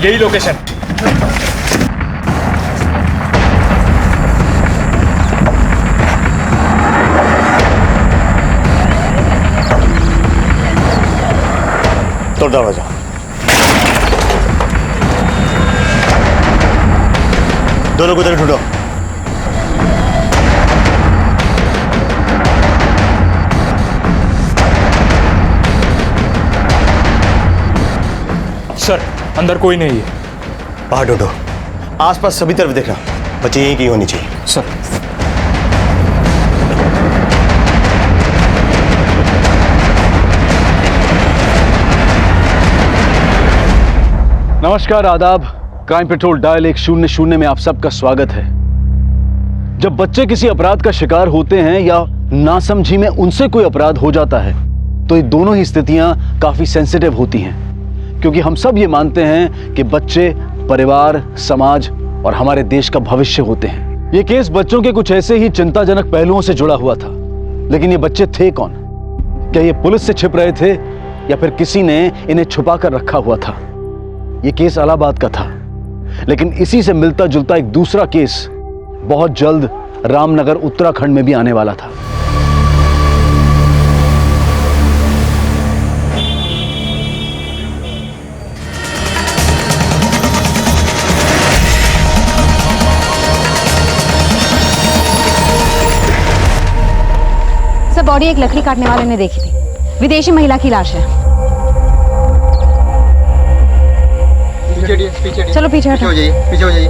यही लोकेशन। तो दरवाजा। दोनों को इधर ढूंढो। सर अंदर कोई नहीं है। बाहर ढूंढो, आसपास सभी तरफ देखना, बच्चे यहीं की होनी चाहिए। सर नमस्कार, आदाब। क्राइम पेट्रोल डायल 100 में आप सबका स्वागत है। जब बच्चे किसी अपराध का शिकार होते हैं या नासमझी में उनसे कोई अपराध हो जाता है तो ये दोनों ही स्थितियां काफी सेंसिटिव होती हैं, क्योंकि हम सब ये मानते हैं कि बच्चे परिवार, समाज और हमारे देश का भविष्य होते हैं। ये केस बच्चों के कुछ ऐसे ही चिंताजनक पहलुओं से जुड़ा हुआ था, लेकिन ये बच्चे थे कौन? क्या ये पुलिस से छिप रहे थे या फिर किसी ने इन्हें छुपा कर रखा हुआ था? ये केस इलाहाबाद का था, लेकिन इसी से मिलता जुलता एक दूसरा केस बहुत जल्द रामनगर उत्तराखंड में भी आने वाला था। सर, बॉडी एक लकड़ी काटने वाले ने देखी थी। विदेशी महिला की लाश है। चलो पीछे हो जाइए, पीछे हो जाइए।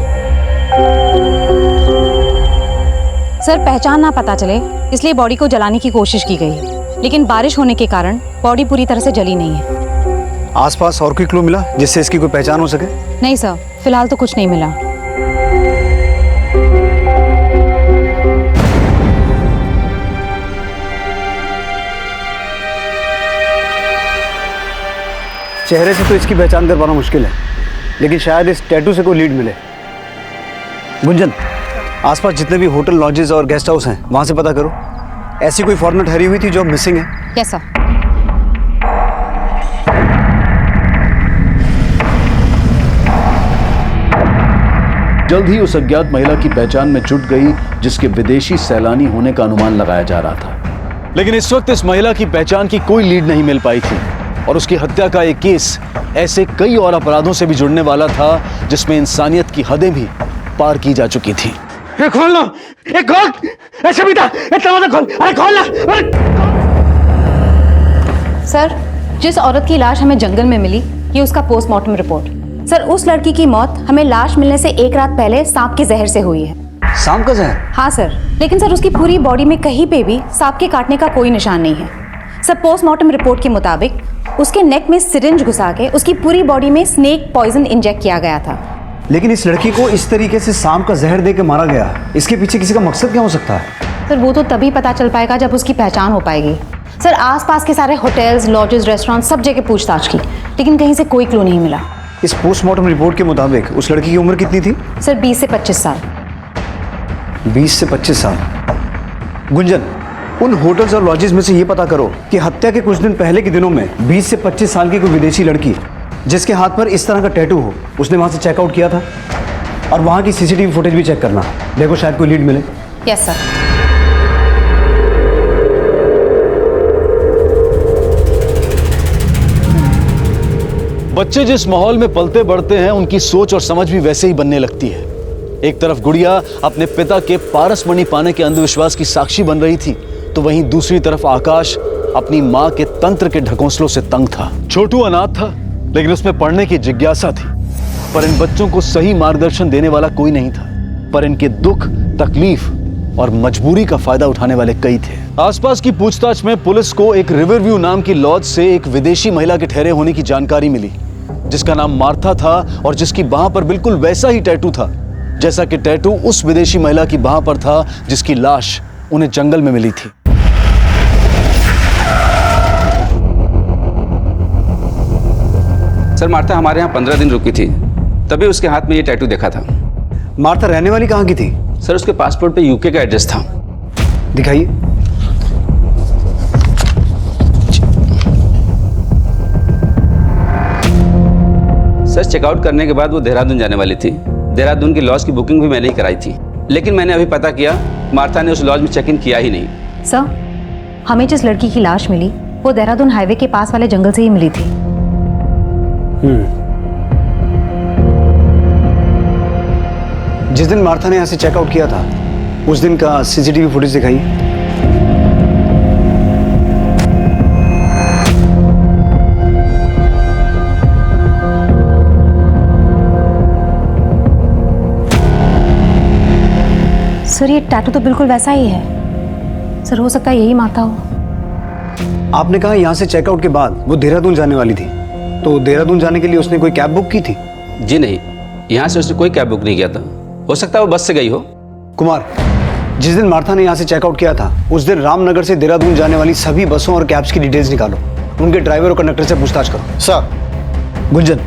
सर, पहचान ना पता चले इसलिए बॉडी को जलाने की कोशिश की गई है, लेकिन बारिश होने के कारण बॉडी पूरी तरह से जली नहीं है। आसपास और कोई क्लू मिला जिससे इसकी कोई पहचान हो सके? नहीं सर, फिलहाल तो कुछ नहीं मिला। चेहरे से तो इसकी पहचान कर पाना मुश्किल है, लेकिन शायद इस टैटू से कोई लीड मिले। गुंजन, आसपास जितने भी होटल, लॉजेस और गेस्ट हाउस हैं वहां से पता करो। ऐसी कोई फॉर्मेट ठहरी हुई थी जो मिसिंग है? Yes sir. जल्द ही उस अज्ञात महिला की पहचान में जुट गई जिसके विदेशी सैलानी होने का अनुमान लगाया जा रहा था, लेकिन इस वक्त इस महिला की पहचान की कोई लीड नहीं मिल पाई थी और उसकी हत्या का एक केस ऐसे कई और अपराधों से भी जुड़ने वाला था जिसमें इंसानियत की हदें भी पार की जा चुकी थी। खोल लो, खोल, सविता, दरवाजा खोल, अरे खोल ना, अरे। सर, जिस औरत की लाश हमें जंगल में मिली, ये उसका पोस्टमार्टम रिपोर्ट। सर, उस लड़की की मौत हमें लाश मिलने से एक रात पहले सांप के जहर से हुई है। सांप का जहर? हाँ सर, लेकिन सर उसकी पूरी बॉडी में कहीं पे भी सांप के काटने का कोई निशान नहीं है। सर, पोस्टमार्टम रिपोर्ट के मुताबिक उसके नेक में सिरिंज घुसा के उसकी पूरी बॉडी में स्नेक पॉइजन इंजेक्ट किया गया था। लेकिन इस लड़की को इस तरीके से सांप का जहर देकर मारा गया, इसके पीछे किसी का मकसद क्या हो सकता है? सर, वो तो तभी पता चल पाएगा जब उसकी पहचान हो पाएगी। सर, आसपास के सारे होटल्स, लॉजेस, रेस्टोरेंट सब जगह पूछताछ की, लेकिन कहीं से कोई क्लू नहीं मिला। इस पोस्टमार्टम रिपोर्ट के मुताबिक उस लड़की की उम्र कितनी थी? सर, 20 से 25 साल। 20 से 25 साल। गुंजन, उन होटल्स और लॉजेस में से ये पता करो कि हत्या के कुछ दिन पहले के दिनों में 20 से 25 साल की कोई विदेशी लड़की जिसके हाथ पर इस तरह का टैटू हो, उसने वहां से चेकआउट किया था। और वहां की सीसीटीवी फुटेज भी चेक करना, देखो शायद कोई लीड मिले। Yes sir. बच्चे जिस माहौल में पलते बढ़ते हैं उनकी सोच और समझ भी वैसे ही बनने लगती है। एक तरफ गुड़िया अपने पिता के पारसमणि पाने के अंधविश्वास की साक्षी बन रही थी, तो वहीं दूसरी तरफ आकाश अपनी मां के तंत्र के ढकोसलों से तंग था। छोटू अनाथ था, लेकिन उसमें पढ़ने की जिज्ञासा थी, पर इन बच्चों को सही मार्गदर्शन देने वाला कोई नहीं था। पर इनके दुख, तकलीफ और मजबूरी का फायदा उठाने वाले कई थे। आसपास की पूछताछ में पुलिस को एक रिवरव्यू नाम की लॉज से एक विदेशी महिला के ठहरे होने की जानकारी मिली, जिसका नाम मार्था था और जिसकी बाह पर बिल्कुल वैसा ही टैटू था जैसा कि टैटू उस विदेशी महिला की बाह पर था जिसकी लाश उन्हें जंगल में मिली थी। सर, मार्था हमारे यहाँ 15 दिन रुकी थी, तभी उसके हाथ में ये टैटू देखा था। मार्था रहने वाली कहाँ की थी? सर, उसके पासपोर्ट पे यूके का एड्रेस था। दिखाइए। सर, सर चेकआउट करने के बाद वो देहरादून जाने वाली थी। देहरादून की लॉज की बुकिंग भी मैंने ही कराई थी, लेकिन मैंने अभी पता किया मार्था ने उस लॉज में चेक इन किया ही नहीं। सर, हमें जिस लड़की की लाश मिली वो देहरादून हाईवे के पास वाले जंगल से ही मिली थी। जिस दिन मार्था ने यहाँ से चेकआउट किया था उस दिन का सीसीटीवी फुटेज दिखाइए। सर, ये टैटू तो बिल्कुल वैसा ही है। सर, हो सकता है यही मार्था हो। आपने कहा यहाँ से चेकआउट के बाद वो देहरादून जाने वाली थी, तो देहरादून जाने के लिए उसने कोई कैब बुक की थी? जी नहीं, यहाँ से उसने कोई कैब बुक नहीं किया था। हो सकता है वो बस से गई हो। कुमार, जिस दिन मार्था ने यहाँ से चेकआउट किया था उस दिन रामनगर से देहरादून जाने वाली सभी बसों और कैब्स की डिटेल्स निकालो, उनके ड्राइवर और कंडक्टर से पूछताछ करो। सर। गुंजन,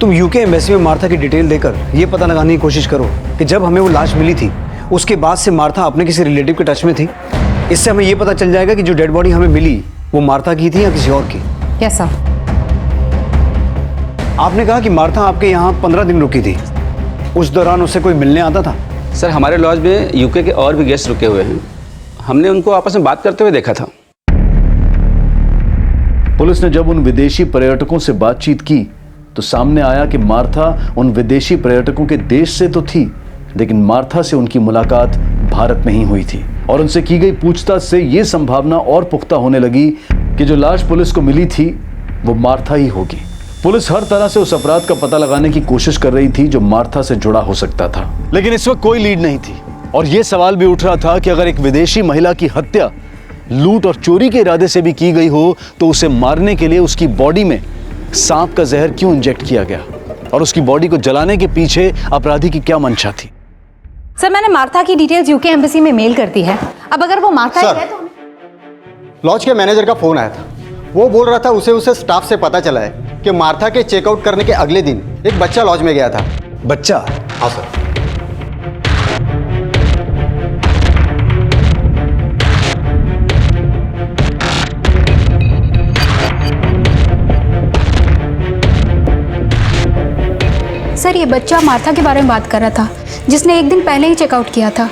तुम यूके एम्बेसी में मार्था की डिटेल देकर ये पता लगाने की कोशिश करो कि जब हमें वो लाश मिली थी उसके बाद से मार्था अपने किसी रिलेटिव के टच में थी। इससे हमें ये पता चल जाएगा कि जो डेड बॉडी हमें मिली वो मार्था की थी या किसी और की। Yes sir. आपने कहा कि मार्था आपके यहाँ 15 दिन रुकी थी, उस दौरान उससे कोई मिलने आता था? सर, हमारे लॉज में यूके के और भी गेस्ट रुके हुए हैं, हमने उनको आपस में बात करते हुए देखा था। पुलिस ने जब उन विदेशी पर्यटकों से बातचीत की तो सामने आया कि मार्था उन विदेशी पर्यटकों के देश से तो थी, लेकिन मार्था से उनकी मुलाकात भारत में ही हुई थी। और उनसे की गई पूछताछ से यह संभावना और पुख्ता होने लगी कि जो लाश पुलिस को मिली थी वो मार्था ही होगी। पुलिस हर तरह से उस अपराध का पता लगाने की कोशिश कर रही थी जो मार्था से जुड़ा हो सकता था, लेकिन इस वक्त कोई लीड नहीं थी। और यह सवाल भी उठ रहा था कि अगर एक विदेशी महिला की हत्या लूट और चोरी के इरादे से भी की गई हो तो उसे मारने के लिए उसकी बॉडी में सांप का जहर क्यों इंजेक्ट किया गया, और उसकी बॉडी को जलाने के पीछे अपराधी की क्या मंशा थी। सर, मैंने मार्था की डिटेल्स यूके एम्बेसी में मेल कर दी है। अब अगर वो मार्था ही है तो लॉज के मैनेजर का फोन आया था, वो बोल रहा था उसे स्टाफ से पता चला है कि मार्था के चेकआउट करने के अगले दिन एक बच्चा लॉज में गया था। बच्चा? हाँ सर। सर, ये बच्चा मार्था के बारे में बात कर रहा था जिसने एक दिन पहले ही चेकआउट किया था।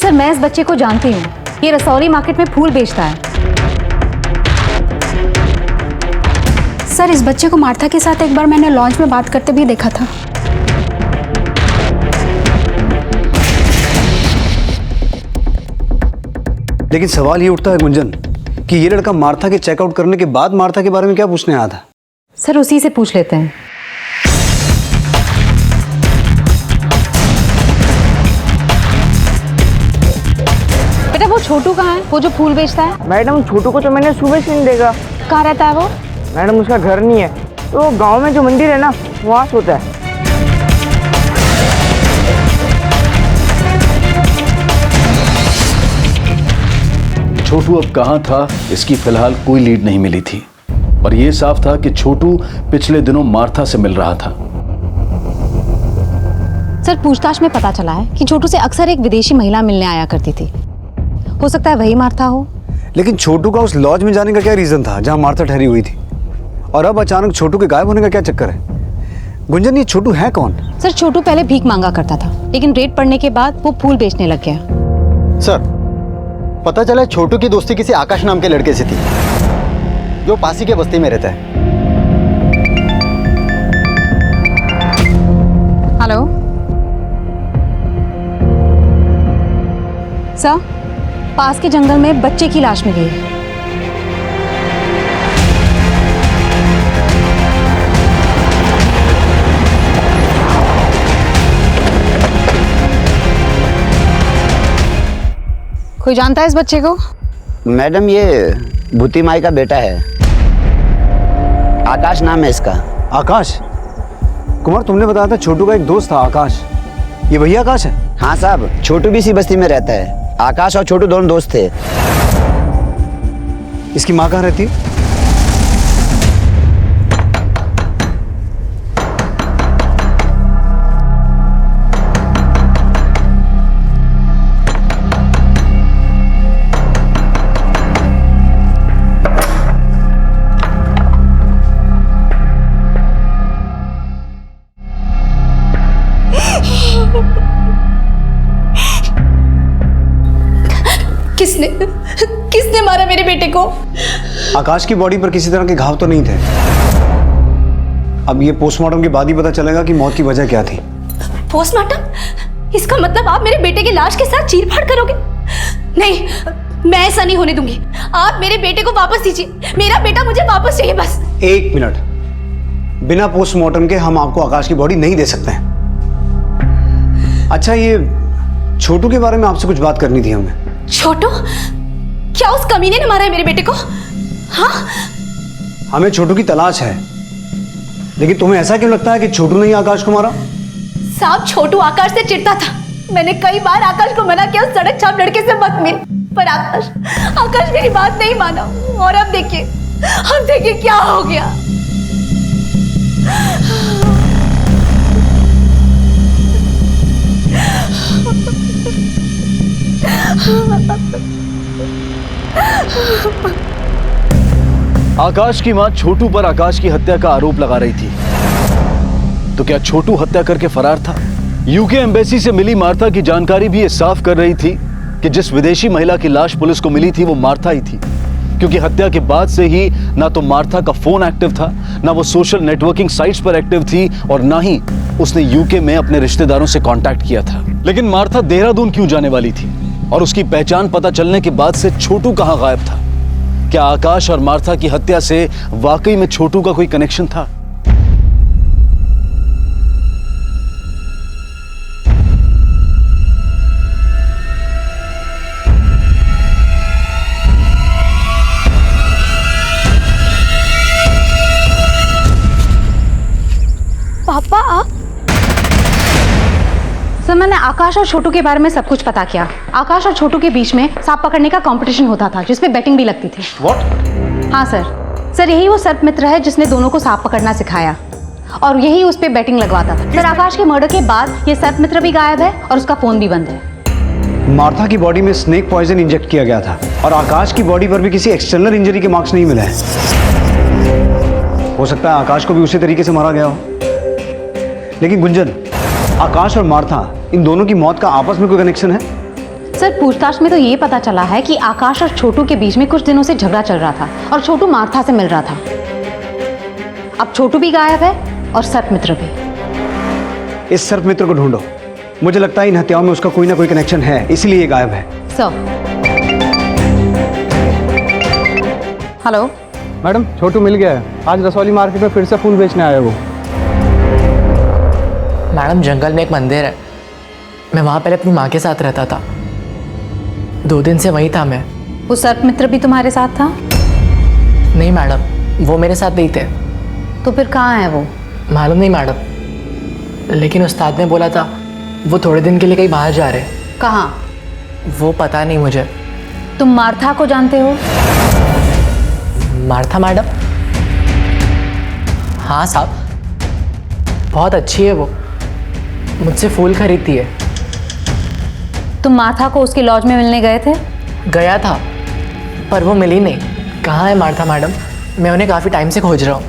सर, मैं इस बच्चे को जानती हूँ, ये रसौली मार्केट में फूल बेचता है। सर, इस बच्चे को मार्था के साथ एक बार मैंने लॉन्च में बात करते भी देखा था। लेकिन सवाल ये उठता है गुंजन कि ये लड़का मार्था के चेकआउट करने के बाद मार्था के बारे में क्या पूछने आया था? सर, उसी से पूछ लेते हैं। बेटा, वो छोटू कहाँ है, वो जो फूल बेचता है? मैडम, छोटू को तो मैंने सुबह से नहीं देखा। कहाँ रहता है वो? मैडम, उसका घर नहीं है, तो गांव में जो मंदिर है ना वहाँ सोता है। छोटू अब कहां था इसकी फिलहाल कोई लीड नहीं मिली थी, और यह साफ था कि छोटू पिछले दिनों मार्था से मिल रहा था। सर, पूछताछ में पता चला है कि छोटू से अक्सर एक विदेशी महिला मिलने आया करती थी। हो सकता है वही मार्था हो। लेकिन छोटू का उस लॉज में जाने का क्या रीजन था जहां मार्था ठहरी हुई थी, और अब अचानक छोटू के गायब होने का क्या चक्कर है? गुंजन, ये छोटू है कौन? सर, छोटू पहले भीख मांगा करता था, लेकिन रेड पड़ने के बाद वो फूल बेचने लग गया। सर, पता चला छोटू की दोस्ती किसी आकाश नाम के लड़के से थी जो पासी के बस्ती में रहता है। हेलो सर, पास के जंगल में बच्चे की लाश मिली है। कोई जानता है इस बच्चे को? मैडम, ये भूती माई का बेटा है, आकाश नाम है इसका। आकाश? कुमार, तुमने बताया था छोटू का एक दोस्त था आकाश, ये वही आकाश है? हाँ साहब, छोटू भी इसी बस्ती में रहता है। आकाश और छोटू दोनों दोस्त थे। इसकी माँ कहाँ रहती है? किसने मारा मेरे बेटे को? आकाश की बॉडी पर किसी तरह के घाव तो नहीं थे। अब ये पोस्टमार्टम के बाद ही पता चलेगा कि मौत की वजह क्या थी। पोस्टमार्टम? इसका मतलब आप मेरे बेटे की लाश के साथ चीरफाड़ करोगे? नहीं, मैं ऐसा नहीं होने दूंगी। आप मेरे बेटे को वापस दीजिए। मेरा बेटा मुझे वापस चाहिए बस। 1 मिनट, बिना पोस्टमार्टम के हम आपको आकाश की बॉडी नहीं दे सकते हैं। अच्छा, ये छोटू के बारे में आपसे कुछ बात करनी थी हमें। छोटू? क्या उस कमीने ने मारा है मेरे बेटे को? हाँ? हमें छोटू की तलाश है, लेकिन तुम्हें ऐसा क्यों लगता है कि छोटू ने ही आकाश को मारा? साहब, छोटू आकाश से चिढ़ता था। मैंने कई बार आकाश को मना किया सड़क छाप लड़के से मत मिल, पर आकाश मेरी बात नहीं माना। और अब देखिए क्या हो गया। आकाश की मां छोटू पर आकाश की हत्या का आरोप लगा रही थी, तो क्या छोटू हत्या करके फरार था? यूके एम्बेसी से मिली मार्था की जानकारी भी ये साफ कर रही थी कि जिस विदेशी महिला की लाश पुलिस को मिली थी वो मार्था ही थी, क्योंकि हत्या के बाद से ही ना तो मार्था का फोन एक्टिव था, ना वो सोशल नेटवर्किंग साइट्स पर एक्टिव थी, और ना ही उसने यूके में अपने रिश्तेदारों से कांटेक्ट किया था। लेकिन मार्था देहरादून क्यों जाने वाली थी, और उसकी पहचान पता चलने के बाद से छोटू कहां गायब था? क्या आकाश और मार्था की हत्या से वाकई में छोटू का कोई कनेक्शन था? पापा, आप? सर, मैंने आकाश और छोटू के बारे में सब कुछ पता किया। आकाश और छोटू के बीच में सांप पकड़ने का कंपटीशन होता था, जिसपे बेटिंग भी लगती थी। What? हाँ सर, यही वो सर्प मित्र है जिसने दोनों को सांप पकड़ना सिखाया, और यही उस पे बेटिंग लगवाता था। सर, आकाश के मर्डर के बाद ये सर्प मित्र भी गायब है और उसका फोन भी बंद है। मार्था की बॉडी में स्नेक पॉइजन इंजेक्ट किया गया था, और आकाश की बॉडी पर भी किसी एक्सटर्नल इंजरी के मार्क्स नहीं मिले हैं। हो सकता है आकाश को भी उसी तरीके से मारा गया हो। लेकिन गुंजन, आकाश और मार्था, इन दोनों की मौत का आपस में कोई कनेक्शन है? सर, पूछताछ में तो ये पता चला है कि आकाश और छोटू के बीच में कुछ दिनों से झगड़ा चल रहा था, और छोटू मार्था से मिल रहा था। अब छोटू भी गायब है और सर्प मित्र भी। इस सर्प मित्र को ढूंढो। मुझे लगता है इन हत्याओं में उसका कोई ना कोई कनेक्शन है, इसीलिए ये गायब है। सर। हेलो मैडम, छोटू मिल गया है। आज रसौली मार्केट में फिर से फूल बेचने आया वो। मैडम, जंगल में एक मंदिर है, मैं वहाँ पहले अपनी माँ के साथ रहता था। 2 दिन से वहीं था मैं। वो सर्प मित्र भी तुम्हारे साथ था? नहीं मैडम, वो मेरे साथ नहीं थे। तो फिर कहाँ है वो? मालूम नहीं मैडम, लेकिन उस्ताद ने बोला था वो थोड़े दिन के लिए कहीं बाहर जा रहे हैं। कहाँ? वो पता नहीं मुझे। तुम मार्था को जानते हो? Martha madam? हाँ साहब, बहुत अच्छी है वो, मुझसे फूल खरीदती है। तुम मार्था को उसके लॉज में मिलने गए थे? गया था, पर वो मिली नहीं। कहाँ है मार्था मैडम? मैं उन्हें काफ़ी टाइम से खोज रहा हूँ।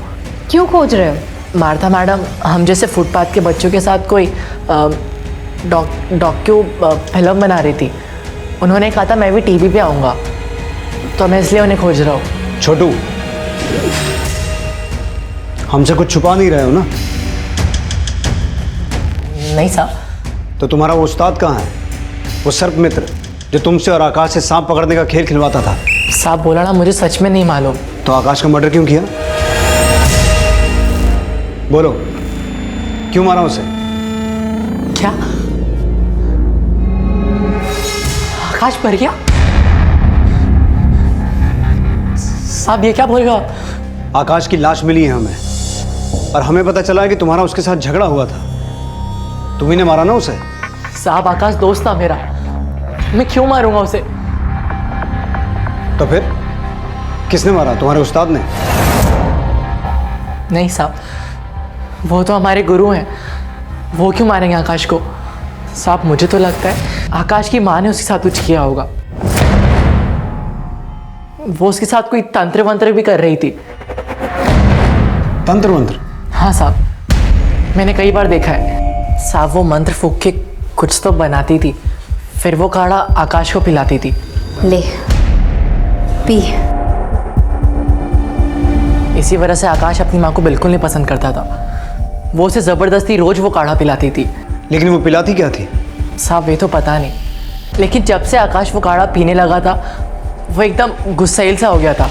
क्यों खोज रहे हो? मार्था मैडम हम जैसे फुटपाथ के बच्चों के साथ कोई डॉक्यू फिल्म बना रही थी। उन्होंने कहा था मैं भी टीवी पे आऊँगा, तो मैं इसलिए उन्हें खोज रहा हूँ। छोटू, हमसे कुछ छुपा नहीं रहे हो ना? नहीं साहब। तो तुम्हारा वो उस्ताद कहाँ है, वो सर्प मित्र जो तुमसे और आकाश से सांप पकड़ने का खेल खिलवाता था? साहब बोला ना, मुझे सच में नहीं मालूम। तो आकाश का मर्डर क्यों किया? बोलो, क्यों मारा उसे? क्या आकाश मर गया? साहब ये क्या बोल रहे हो? आकाश की लाश मिली है हमें, और हमें पता चला है कि तुम्हारा उसके साथ झगड़ा हुआ था। तुम्ही ने मारा ना उसे? साहब आकाश दोस्त था मेरा, मैं क्यों मारूंगा उसे? तो फिर किसने मारा? तुम्हारे उस्ताद ने? नहीं साहब, वो तो हमारे गुरु हैं, वो क्यों मारेंगे आकाश को? साहब मुझे तो लगता है आकाश की माँ ने उसके साथ कुछ किया होगा। वो उसके साथ कोई तंत्र वंत्र भी कर रही थी। तंत्र मंत्र? हाँ साहब, मैंने कई बार देखा है। साहब वो मंत्र फूंक के कुछ तो बनाती थी, फिर वो काढ़ा आकाश को पिलाती थी, ले पी। इसी वजह से आकाश अपनी माँ को बिल्कुल नहीं पसंद करता था। वो उसे ज़बरदस्ती रोज वो काढ़ा पिलाती थी। लेकिन वो पिलाती क्या थी? साहब ये तो पता नहीं, लेकिन जब से आकाश वो काढ़ा पीने लगा था वो एकदम गुस्सैल सा हो गया था।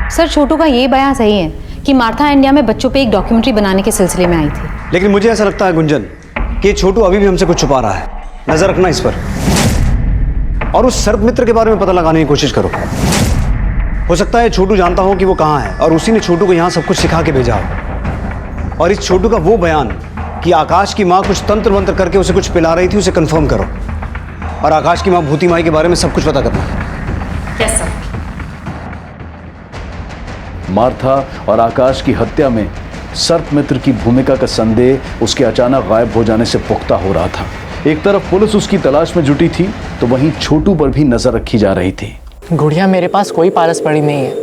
सर छोटू का ये बयान सही है कि मार्था इंडिया में बच्चों पे एक डॉक्यूमेंट्री बनाने के सिलसिले में आई थी। लेकिन मुझे ऐसा लगता है गुंजन कि छोटू अभी भी हमसे कुछ छुपा रहा है। नजर रखना इस पर, और उस सर्प मित्र के बारे में पता लगाने की कोशिश करो। हो सकता है छोटू जानता हो कि वो कहाँ है और उसी ने छोटू को यहाँ सब कुछ सिखा के भेजा हो। और इस छोटू का वो बयान कि आकाश की माँ कुछ तंत्र मंत्र करके उसे कुछ पिला रही थी, उसे कंफर्म करो। और आकाश की माँ भूती माई के बारे में सब कुछ पता करना। Yes sir. मार्था और आकाश की हत्या में सर्प मित्र की भूमिका का संदेह उसके अचानक गायब हो जाने से पुख्ता हो रहा था। एक तरफ पुलिस उसकी तलाश में जुटी थी तो वहीं छोटू पर भी नजर रखी जा रही थी। गुड़िया मेरे पास कोई पारस मणि नहीं है।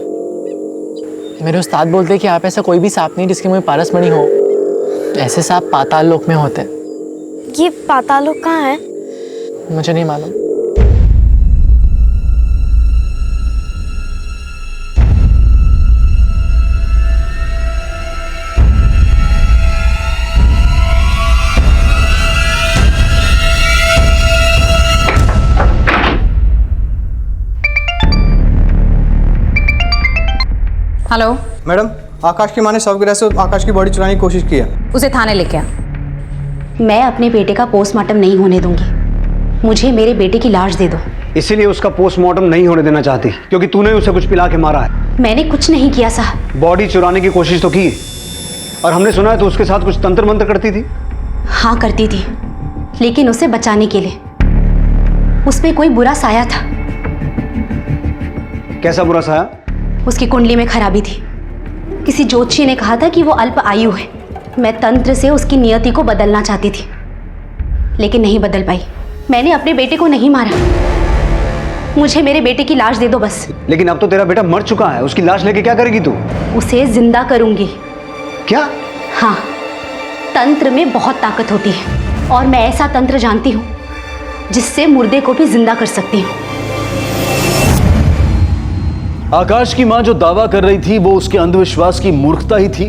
मेरे उस्ताद बोलते कि आप ऐसा कोई भी सांप नहीं जिसके मुंह में पारस मणि हो। ऐसे सांप पाताल लोक में होते हैं। ये पाताल लोक कहाँ है? मुझे नहीं मालूम। हेलो मैडम, आकाश की माँ ने शवगृह से आकाश की बॉडी चुराने की कोशिश की है। उसे थाने लेके आ। मैं अपने बेटे का पोस्टमार्टम नहीं होने दूंगी। मुझे मेरे बेटे की लाश दे दो। इसीलिए उसका पोस्टमार्टम नहीं होने देना चाहती क्योंकि तूने उसे कुछ पिला के मारा है। मैंने कुछ नहीं किया साहब। बॉडी चुराने की कोशिश तो की, और हमने सुना है तो उसके साथ कुछ तंत्र मंत्र करती थी। हाँ करती थी, लेकिन उसे बचाने के लिए। उस पे कोई बुरा साया था। कैसा बुरा साया? उसकी कुंडली में खराबी थी। किसी ज्योतिषी ने कहा था कि वो अल्प आयु है। मैं तंत्र से उसकी नियति को बदलना चाहती थी, लेकिन नहीं बदल पाई। मैंने अपने बेटे को नहीं मारा। मुझे मेरे बेटे की लाश दे दो बस। लेकिन अब तो तेरा बेटा मर चुका है, उसकी लाश लेके क्या करेगी तू? उसे जिंदा करूंगी। क्या? हाँ, तंत्र में बहुत ताकत होती है और मैं ऐसा तंत्र जानती हूँ जिससे मुर्दे को भी जिंदा कर सकती हूँ। आकाश की मां जो दावा कर रही थी वो उसके अंधविश्वास की मूर्खता ही थी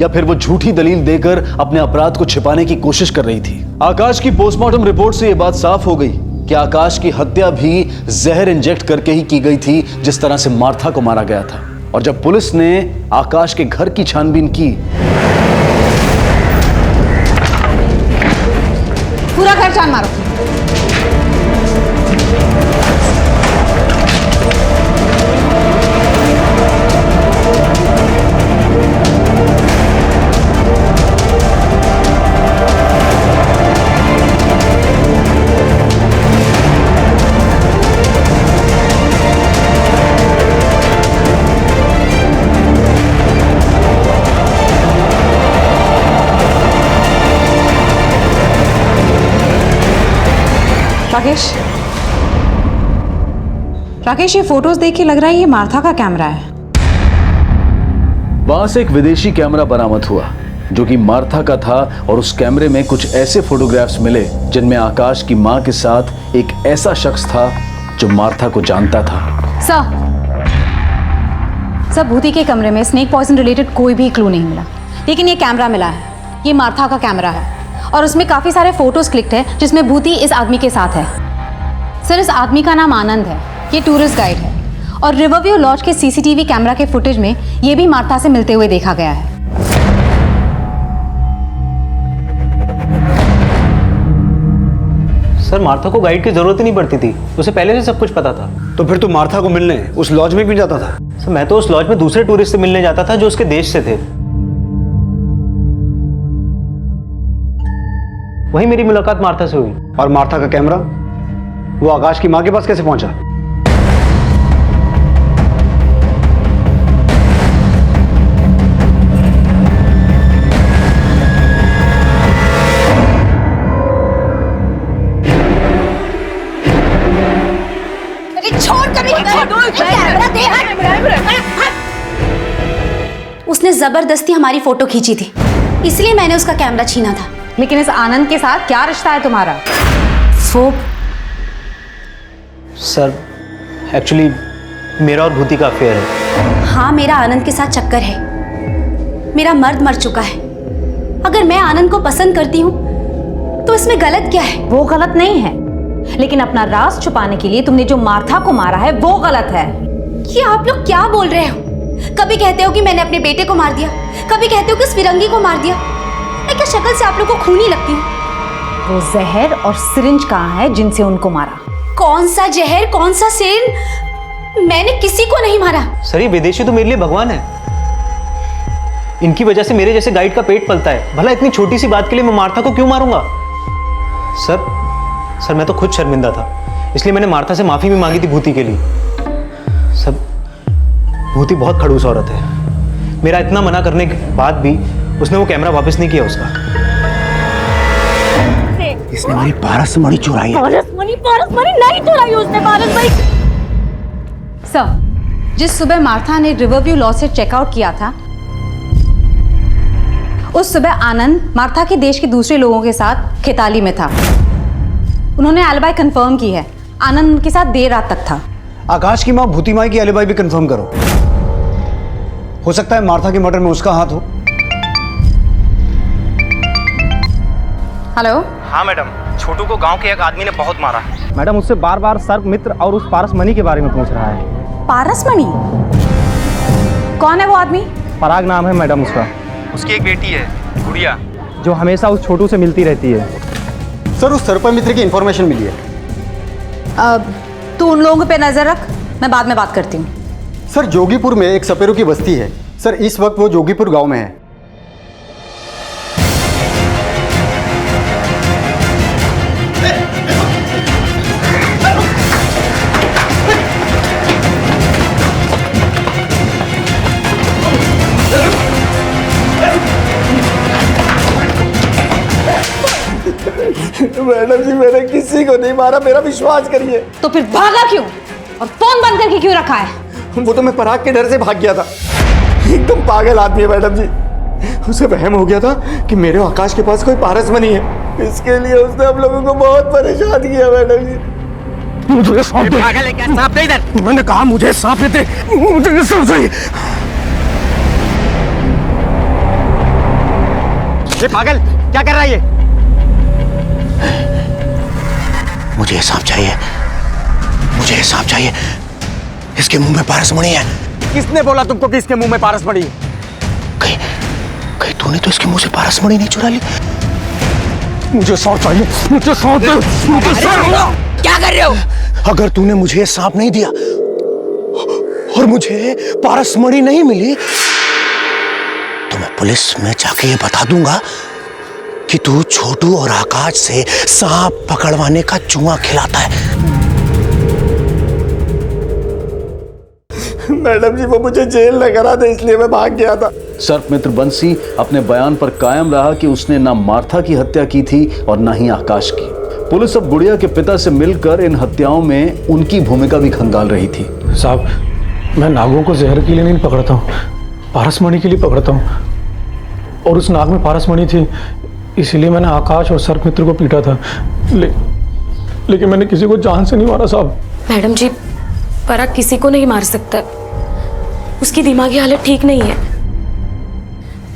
या फिर वो झूठी दलील देकर अपने अपराध को छिपाने की कोशिश कर रही थी? आकाश की पोस्टमार्टम रिपोर्ट से यह बात साफ हो गई कि आकाश की हत्या भी जहर इंजेक्ट करके ही की गई थी, जिस तरह से मार्था को मारा गया था। और जब पुलिस ने आकाश के घर की छानबीन की, पूरा घर छान मारो। राकेश, ये फोटोज देख के लग रहा है ये मार्था का कैमरा है। वहां से एक विदेशी कैमरा बरामद हुआ जो कि मार्था का था और उस कैमरे में कुछ ऐसे फोटोग्राफ्स मिले जिनमें आकाश की मां के साथ एक ऐसा शख्स था जो मार्था को जानता था। सर भूति के कमरे में स्नेक पॉइजन रिलेटेड कोई भी क्लू नहीं मिला, लेकिन ये कैमरा मिला है। ये मार्था का कैमरा है और उसमें काफी सारे फोटोज क्लिक्ड है जिसमें भूति इस आदमी के साथ है। सर इस आदमी का नाम आनंद है। ये टूरिस्ट गाइड है और रिवरव्यू लॉज के सीसीटीवी कैमरा के फुटेज में ये भी मार्था से मिलते हुए देखा गया है। सर मार्था को गाइड की जरूरत ही नहीं पड़ती थी, उसे पहले से सब कुछ पता था। तो फिर तू मार्था को मिलने उस लॉज में क्यों जाता था? सर मैं तो उस लॉज में दूसरे टूरिस्ट से मिलने जाता था जो उसके देश से थे। वहीं मेरी मुलाकात मार्था से हुई। और मार्था का कैमरा वो आकाश की मां के पास कैसे पहुंचा? उसने जबरदस्ती हमारी फोटो खींची थी, इसलिए मैंने उसका कैमरा छीना था। लेकिन इस आनंद के साथ क्या रिश्ता है तुम्हारा? वो सर एक्चुअली मेरा और भूति का अफेयर है। हाँ, मेरा आनंद के साथ चक्कर है। मेरा मर्द मर चुका है। अगर मैं आनंद को पसंद करती हूँ तो इसमें गलत क्या है? वो गलत नहीं है, लेकिन अपना राज छुपाने के लिए तुमने जो मार्था को मारा है वो गलत है। ये आप लोग क्या बोल रहे हो? कभी कहते हो कि मैंने अपने बेटे को मार दिया, कभी कहते हो कि उस फिरंगी को मार दिया। मैं क्या शक्ल से आप लोग को खूनी लगती हूँ? वो जहर और सिरिंज कहाँ है जिनसे उनको मारा? कौन सा जहर, कौन सा सिर? मैंने किसी को नहीं मारा। सर ये विदेशी तो मेरे लिए भगवान है। इनकी वजह से मेरे जैसे गाइड का पेट पलता है। भला इतनी छोटी सी बात के लिए मैं मार्था को क्यों मारूंगा? सर मैं तो खुद शर्मिंदा था, इसलिए मैंने मार्था से माफी भी मांगी थी भूति के लिए। सब भूति बहुत खड़ूस औरत है। मेरा इतना मना करने के बाद भी उसने वो कैमरा वापस नहीं किया उसका। इसने मेरी पारसमणि चुराई है। पारसमणि नहीं चुराई उसने। पारसमणि सर, जिस सुबह मार्था ने रिवरव्यू लॉ से चेकआउट किया था, उस सुबह आनंद मार्था के देश के दूसरे लोगों के साथ खिताली में था। उन्होंने एलिबाई कंफर्म की है। आनंद उनके साथ देर रात तक था। आकाश की माँ भूति माई की एलिबाई भी कंफर्म करो। हो सकता है मार्था के मर्डर में उसका हाथ हो। हेलो। हाँ मैडम, छोटू को गांव के एक आदमी ने बहुत मारा है। मैडम उससे बार बार सर्प मित्र और उस पारसमणि के बारे में पूछ रहा है। पारसमणि? कौन है वो आदमी? पराग नाम है मैडम उसका। उसकी एक बेटी है गुड़िया, जो हमेशा उस छोटू से मिलती रहती है। सर उस सर्प मित्र की इंफॉर्मेशन मिली है। तू उन लोगों पे नजर रख, मैं बाद में बात करती हूँ। सर जोगीपुर में एक सपेरों की बस्ती है। सर इस वक्त वो जोगीपुर गांव में है। मैडम जी मैंने किसी को नहीं मारा, मेरा विश्वास करिए। तो फिर भागा क्यों और फोन बंद करके क्यों रखा है? वो तो मैं पराग के डर से भाग गया था। एकदम पागल आदमी है मैडम जी। उसे वहम हो गया था कि मेरे आकाश के पास कोई पारसमणि है। इसके लिए उसने हम लोगों को बहुत परेशान किया मैडम जी। मुझे सांप दे। पागल है क्या? सांप दे इधर। मैंने कहा मुझे सांप दे। मुझे सांप चाहिए। ये पागल क्या कर रहा है ये? मुझे सांप चाहिए, मुझे सांप चाहिए। इसके मुंह में पारसमणि है। किसने बोला तुमको कि इसके मुंह में पारसमणि है? कहीं तूने तो इसके मुंह से पारसमणि नहीं चुरा ली? मुझे सांप चाहिए, मुझे सांप दे। मुझे सांप। क्या कर रहे हो? अगर तूने मुझे ये सांप नहीं दिया और मुझे पारसमणि नहीं मिली तो मैं पुलिस में जाके ये बता दूंगा कि तू छोटू और आकाश से सांप पकड़वाने का जुआ खिलाता है। मैडम जी वो मुझे जेल न करा दे, इसलिए मैं भाग गया था। सर्प मित्र बंसी अपने बयान पर कायम रहा कि उसने ना मार्था की हत्या की थी और ना ही आकाश की। पुलिस अब गुड़िया के पिता से मिलकर इन हत्याओं में उनकी भूमिका भी खंगाल रही थी। साहब, मैं नागों को जहर के लिए नहीं पकड़ता हूँ, पारसमणि के लिए पकड़ता हूँ। और उस नाग में पारसमणि थी, इसीलिए मैंने आकाश और सर्प मित्र को पीटा था। लेकिन मैंने किसी को जान से नहीं मारा साहब। मैडम जी, पराग किसी को नहीं मार सकता। उसकी दिमागी हालत ठीक नहीं है।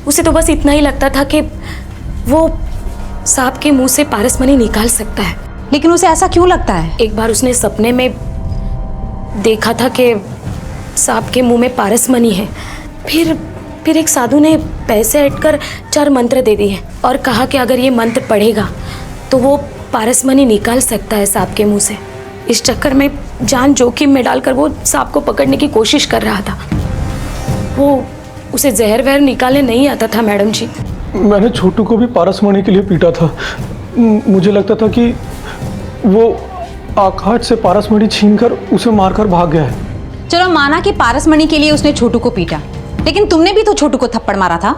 उसे तो बस इतना ही लगता था कि वो सांप के मुंह से पारसमणि निकाल सकता है। लेकिन उसे ऐसा क्यों लगता है? एक बार उसने सपने में देखा था कि सांप के मुंह में पारसमणि है। फिर एक साधु ने पैसे ऐंठकर 4 मंत्र दे दिए और कहा कि अगर ये मंत्र पढ़ेगा तो वो पारसमणि निकाल सकता है सांप के मुंह से। इस चक्कर में जान जोखिम में डालकर वो सांप को पकड़ने की कोशिश कर रहा था। वो उसे जहर वहर निकालने नहीं आता था मैडम जी। मैंने छोटू को भी पारसमणि के लिए पीटा था। मुझे लगता था कि वो आकाश से पारसमणि छीनकर उसे मारकर भाग गया है। चलो माना कि पारसमणि के लिए उसने छोटू को पीटा, लेकिन तुमने भी तो छोटू को थप्पड़ मारा था।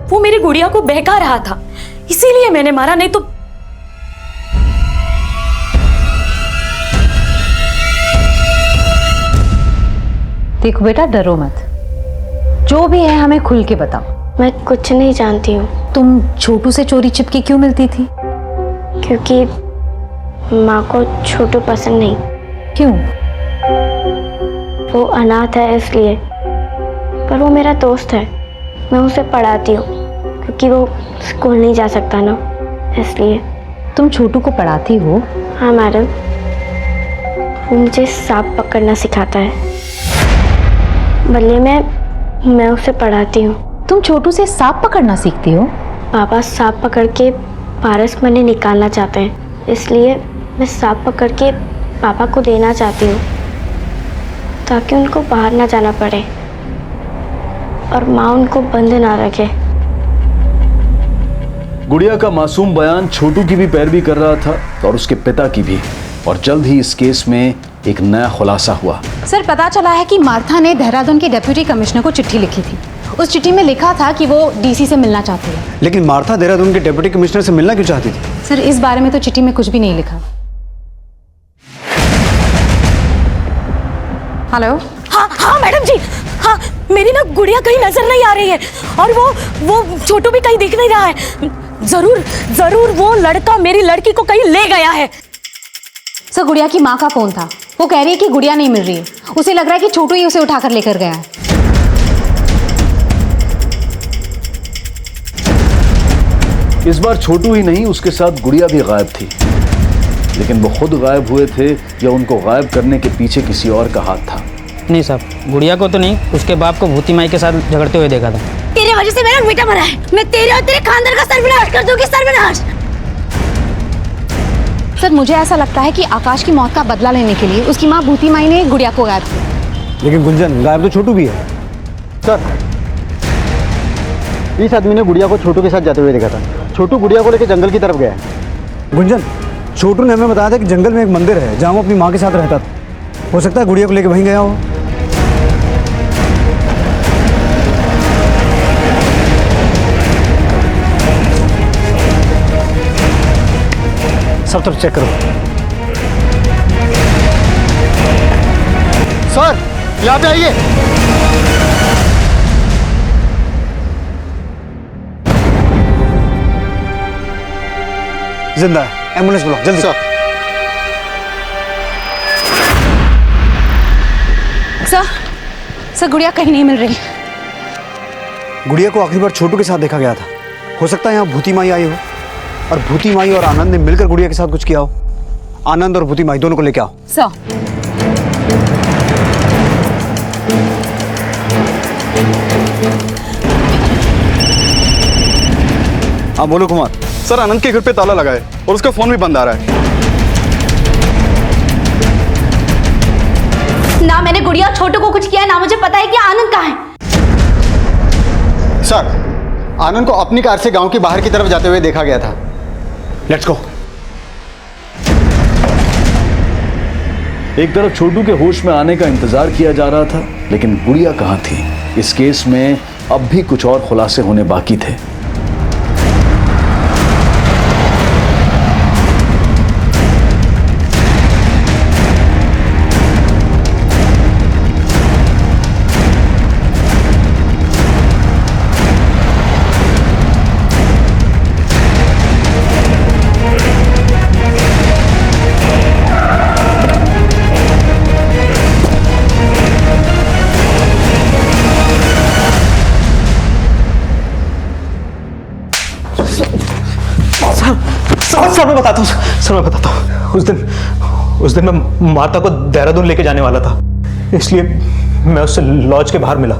वो मेरी गुड़िया को बहका रहा था, इसीलिए मैंने मारा, नहीं तो। देखो बेटा, डरो मत। जो भी है हमें खुल के बताओ। मैं कुछ नहीं जानती हूँ। तुम छोटू से चोरी छिपके क्यों मिलती थी? क्योंकि माँ को छोटू पसंद नहीं। क्यों? वो अनाथ है इसलिए। पर वो मेरा दोस्त है, मैं उसे पढ़ाती हूँ क्योंकि वो स्कूल नहीं जा सकता ना, इसलिए। तुम छोटू को पढ़ाती हो? हाँ मैडम, वो मुझे सांप पकड़ना सिखाता है। बल्ले में मैं उसे पढ़ाती हूँ। तुम छोटू से सांप पकड़ना सीखती हो? पापा सांप पकड़ के पारस मणि निकालना चाहते हैं, इसलिए मैं सांप पकड़ के पापा को देना चाहती हूँ ताकि उनको बाहर ना जाना पड़े और माँ उनको बंद ना रखे। गुड़िया का मासूम बयान छोटू की भी पैरवी कर रहा था और उसके पिता की भी, और जल्द ही इस केस में एक नया खुलासा हुआ। सर, पता चला है कि मार्था ने देहरादून के डिप्टी कमिश्नर को चिट्ठी लिखी थी। उस चिट्ठी में लिखा था कि वो डीसी से मिलना चाहती है। लेकिन मार्था देहरादून के डिप्टी कमिश्नर से मिलना क्यों चाहती थी? सर, इस बारे में तो चिट्ठी में कुछ भी नहीं लिखा। हेलो। हाँ मैडम जी, हाँ मेरी ना गुड़िया कहीं नजर नहीं आ रही है और वो छोटू भी कहीं दिख नहीं रहा है। जरूर वो लड़का मेरी लड़की को कहीं ले गया है। सर, गुड़िया की माँ का फोन था। वो कह रही है कि गुड़िया नहीं मिल रही है। उसे लग रहा है कि छोटू ही उसे उठाकर लेकर गया है। इस बार छोटू ही नहीं, उसके साथ गुड़िया भी गायब थी। लेकिन वो खुद गायब हुए थे या उनको गायब करने के पीछे किसी और का हाथ था? नहीं साहब, गुड़िया को तो नहीं, उसके बाप को भूती माई के साथ झगड़ते हुए देखा था। तेरी वजह से मेरा बेटा मरा है। मैं तेरे और तेरे खानदान का सर्वनाश कर दूंगी, सर्वनाश। सर, मुझे ऐसा लगता है कि आकाश की मौत का बदला लेने के लिए उसकी माँ भूती माई ने गुड़िया को गायब किया। लेकिन गुंजन, गायब तो छोटू भी है। सर, इस आदमी ने गुड़िया को छोटू के साथ जाते हुए देखा था। छोटू गुड़िया को लेकर जंगल की तरफ गया है। गुंजन, छोटू ने हमें बताया था कि जंगल में एक मंदिर है जहाँ वो अपनी माँ के साथ रहता था। हो सकता है गुड़िया को लेकर वहीं गया हो। सब तरफ चेक करो। सर, यहाँ पे आइए। जिंदा है, एम्बुलेंस बुलाओ जल्दी। सर, सर, गुड़िया कहीं नहीं मिल रही। गुड़िया को आखिरी बार छोटू के साथ देखा गया था। हो सकता है यहाँ भूती माई आई हो और भूती माई और आनंद ने मिलकर गुड़िया के साथ कुछ किया हो। आनंद और भूती माई दोनों को लेके आओ। सर, हाँ बोलो कुमार। सर, आनंद के घर पे ताला लगा है और उसका फोन भी बंद आ रहा है। ना मैंने गुड़िया छोटू को कुछ किया है, ना मुझे पता है कि आनंद कहाँ है। सर, आनंद को अपनी कार से गांव के बाहर की तरफ जाते हुए देखा गया था। Let's go. एक तरफ छोटू के होश में आने का इंतजार किया जा रहा था, लेकिन गुड़िया कहाँ थी? इस केस में अब भी कुछ और खुलासे होने बाकी थे। सर मैं बताता हूँ। उस दिन मैं माता को देहरादून लेके जाने वाला था, इसलिए मैं उससे लॉज के बाहर मिला।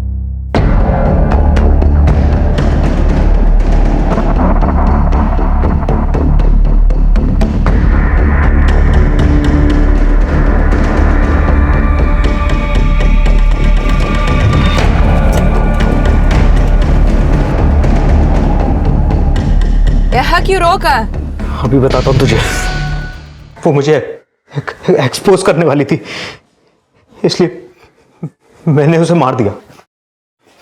यहाँ क्यों रोका? अभी बताता हूँ तुझे। वो मुझे एक्सपोज करने वाली थी, इसलिए मैंने उसे मार दिया।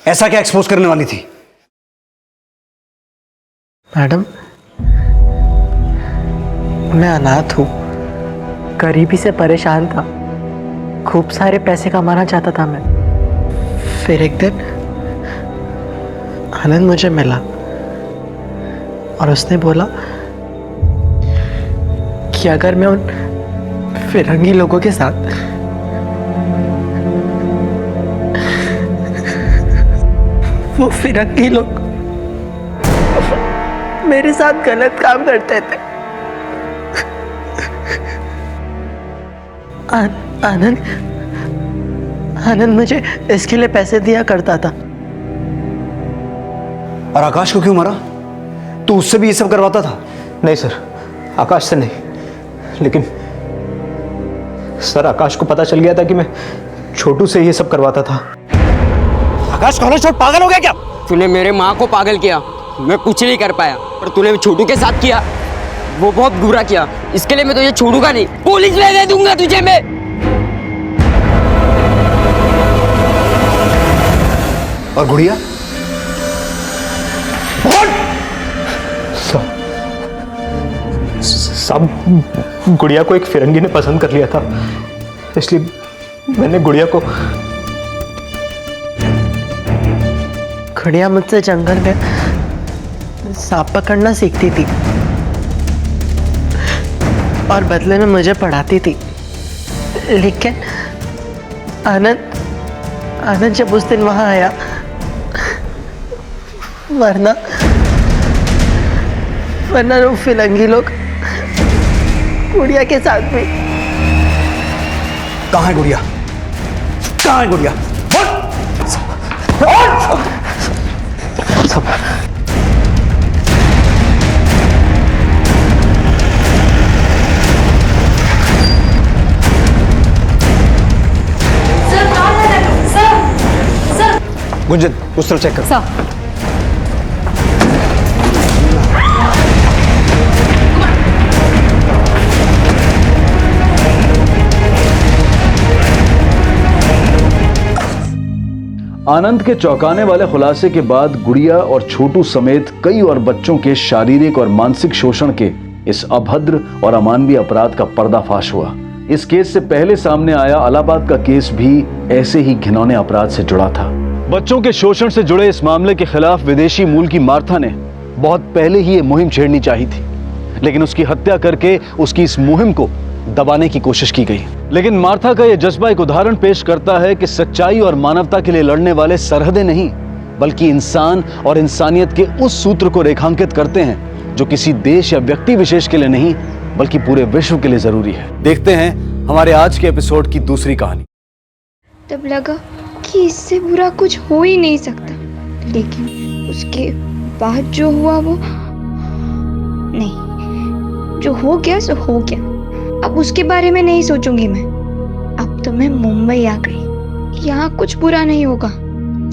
ऐसा क्या एक्सपोज करने वाली थी? मैडम, मैं अनाथ हूँ, गरीबी से परेशान था, खूब सारे पैसे कमाना चाहता था मैं। फिर एक दिन आनंद मुझे मिला और उसने बोला कि अगर मैं उन फिरंगी लोगों के साथ वो फिरंगी लोग मेरे साथ गलत काम करते थे। आनंद मुझे इसके लिए पैसे दिया करता था। और आकाश को क्यों मारा? तू उससे भी ये सब करवाता था? नहीं सर, आकाश से नहीं, लेकिन सर आकाश को पता चल गया था कि मैं छोटू से ये सब करवाता था। आकाश कॉलेज छोड़ पागल हो गया क्या? तूने मेरे माँ को पागल किया, मैं कुछ नहीं कर पाया, पर तूने छोटू के साथ किया, वो बहुत बुरा किया। इसके लिए मैं तुझे छोड़ूंगा नहीं, पुलिस में दे दूंगा तुझे मैं। और गुड़िया? सब गुड़िया को एक फिरंगी ने पसंद कर लिया था, इसलिए मैंने गुड़िया को। गुड़िया मुझसे जंगल में सांप पकड़ना सीखती थी और बदले में मुझे पढ़ाती थी, लेकिन आनंद जब उस दिन वहां आया, वरना वो फिरंगी लोग गुड़िया के साथ भी। कहाँ है गुड़िया? कहाँ है गुड़िया? सब गुंजन, उस तरफ चेक कर। सर आनंद के चौंकाने वाले खुलासे के बाद गुड़िया और छोटू समेत कई और बच्चों के शारीरिक और मानसिक शोषण के इस अभद्र और अमानवीय अपराध का पर्दाफाश हुआ। इस केस से पहले सामने आया इलाहाबाद का केस भी ऐसे ही घिनौने अपराध से जुड़ा था। बच्चों के शोषण से जुड़े इस मामले के खिलाफ विदेशी मूल की मार्था ने बहुत पहले ही ये मुहिम छेड़नी चाहिए थी, लेकिन उसकी हत्या करके उसकी इस मुहिम को दबाने की कोशिश की गई। लेकिन मार्था का यह जज्बा एक उदाहरण पेश करता है कि सच्चाई और मानवता के लिए लड़ने वाले सरहदें नहीं, बल्कि इंसान और इंसानियत के उस सूत्र को रेखांकित करते हैं जो किसी देश या व्यक्ति विशेष के लिए नहीं, बल्कि पूरे विश्व के लिए जरूरी है। देखते हैं हमारे आज के एपिसोड की दूसरी कहानी। तब लगा कि इससे बुरा कुछ हो ही नहीं सकता, लेकिन उसके बाद जो हुआ वो नहीं, जो हो गया सो हो गया। अब उसके बारे में नहीं सोचूंगी मैं। अब तो मैं मुंबई आ गई, यहाँ कुछ बुरा नहीं होगा,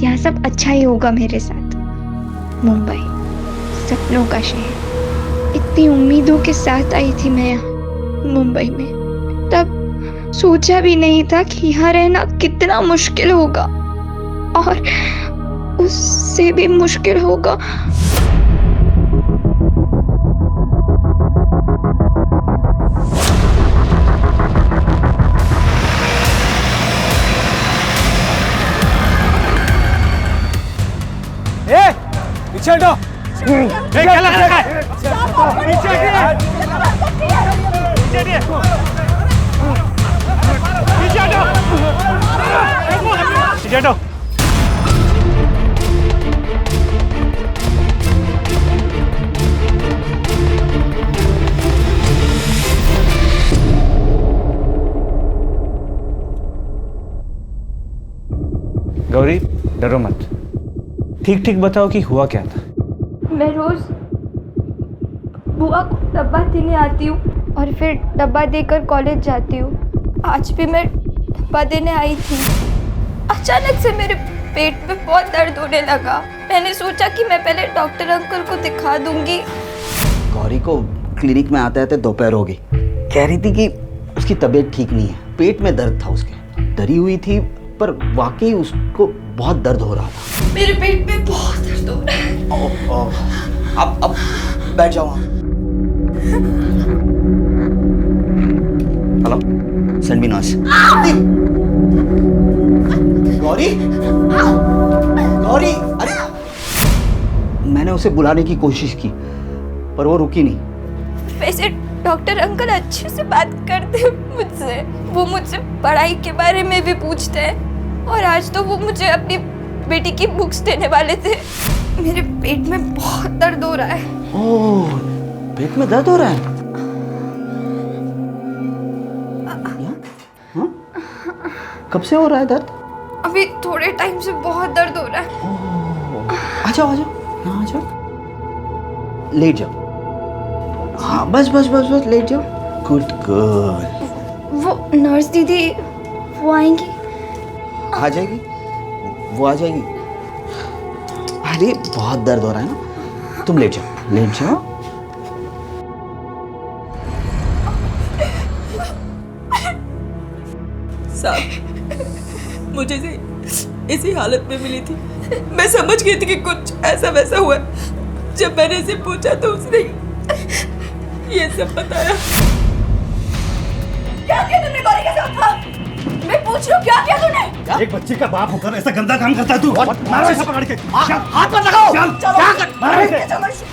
यहाँ सब अच्छा ही होगा मेरे साथ। मुंबई सपनों का शहर, इतनी उम्मीदों के साथ आई थी मैं यहाँ मुंबई में। तब सोचा भी नहीं था कि यहाँ रहना कितना मुश्किल होगा, और उससे भी मुश्किल होगा। पीछे हटो। क्या लग रहा है? पीछे हटिए। पीछे हटो। पीछे हटो। गौरी, डरो मत, ठीक ठीक बताओ कि हुआ क्या था। मैं रोज बुआ को डब्बा देने आती हूँ और फिर डब्बा देकर कॉलेज जाती हूँ। आज भी मैं डब्बा देने आई थी। अचानक से मेरे पेट में बहुत दर्द होने लगा। मैंने सोचा कि मैं पहले डॉक्टर अंकल को दिखा दूंगी। गौरी को क्लिनिक में आते आते दोपहर हो गई। कह रही थी कि उसकी तबीयत ठीक नहीं है, पेट में दर्द था उसके। डरी हुई थी, पर वाकई उसको बहुत दर्द हो रहा था। मेरे पेट में बहुत दर्द हो रहा है। अब बैठ जाओ। Hello, send me nurse. Gauri, Gauri, अरे मैंने उसे बुलाने की कोशिश की पर वो रुकी नहीं। वैसे डॉक्टर अंकल अच्छे से बात करते हैं मुझसे, वो मुझसे पढ़ाई के बारे में भी पूछते हैं और आज तो वो मुझे अपनी बेटी की बुक्स देने वाले थे। मेरे पेट में बहुत दर्द हो रहा है। ओह, पेट में दर्द हो रहा है? कब से हो रहा है दर्द? अभी थोड़े टाइम से बहुत दर्द हो रहा है। आ जाओ यहाँ आ जाओ, लेट जाओ। हाँ बस बस बस बस लेट जाओ। Good girl. वो नर्स दीदी वो आएंगी? आ जाएगी, वो आ जाएगी। अरे बहुत दर्द हो रहा है ना, तुम लेट जाओ, लेट जाओ। साहब, मुझे इसी हालत में मिली थी। मैं समझ गई थी कि कुछ ऐसा वैसा हुआ। जब मैंने इसे पूछा तो उसने ये सब बताया। क्या किया तुमने गौरी के साथ? हाँ? मैं पूछ रहा हूँ क्या किया तूने? एक बच्ची का बाप होकर ऐसा गंदा काम करता है तू? मारो इसे पकड़ के। हाथ मत लगाओ। क्या कर? मारो इसे।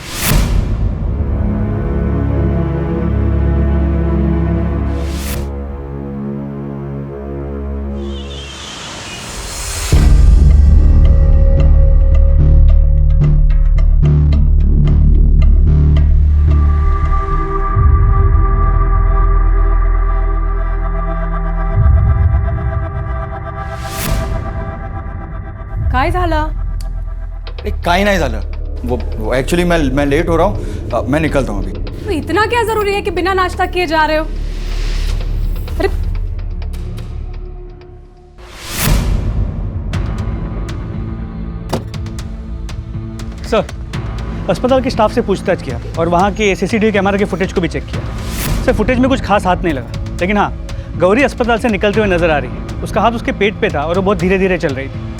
काय झालं? काही नाही झालं। वो एक्चुअली मैं लेट हो रहा हूँ, मैं निकलता हूँ अभी। तो इतना क्या जरूरी है कि बिना नाश्ता किए जा रहे हो? अरे सर, अस्पताल के स्टाफ से पूछताछ किया और वहाँ के सीसीटीवी कैमरा के फुटेज को भी चेक किया। सर, फुटेज में कुछ खास हाथ नहीं लगा, लेकिन हाँ, गौरी अस्पताल से निकलते हुए नजर आ रही है। उसका हाथ उसके पेट पे था और वो बहुत धीरे धीरे चल रही थी।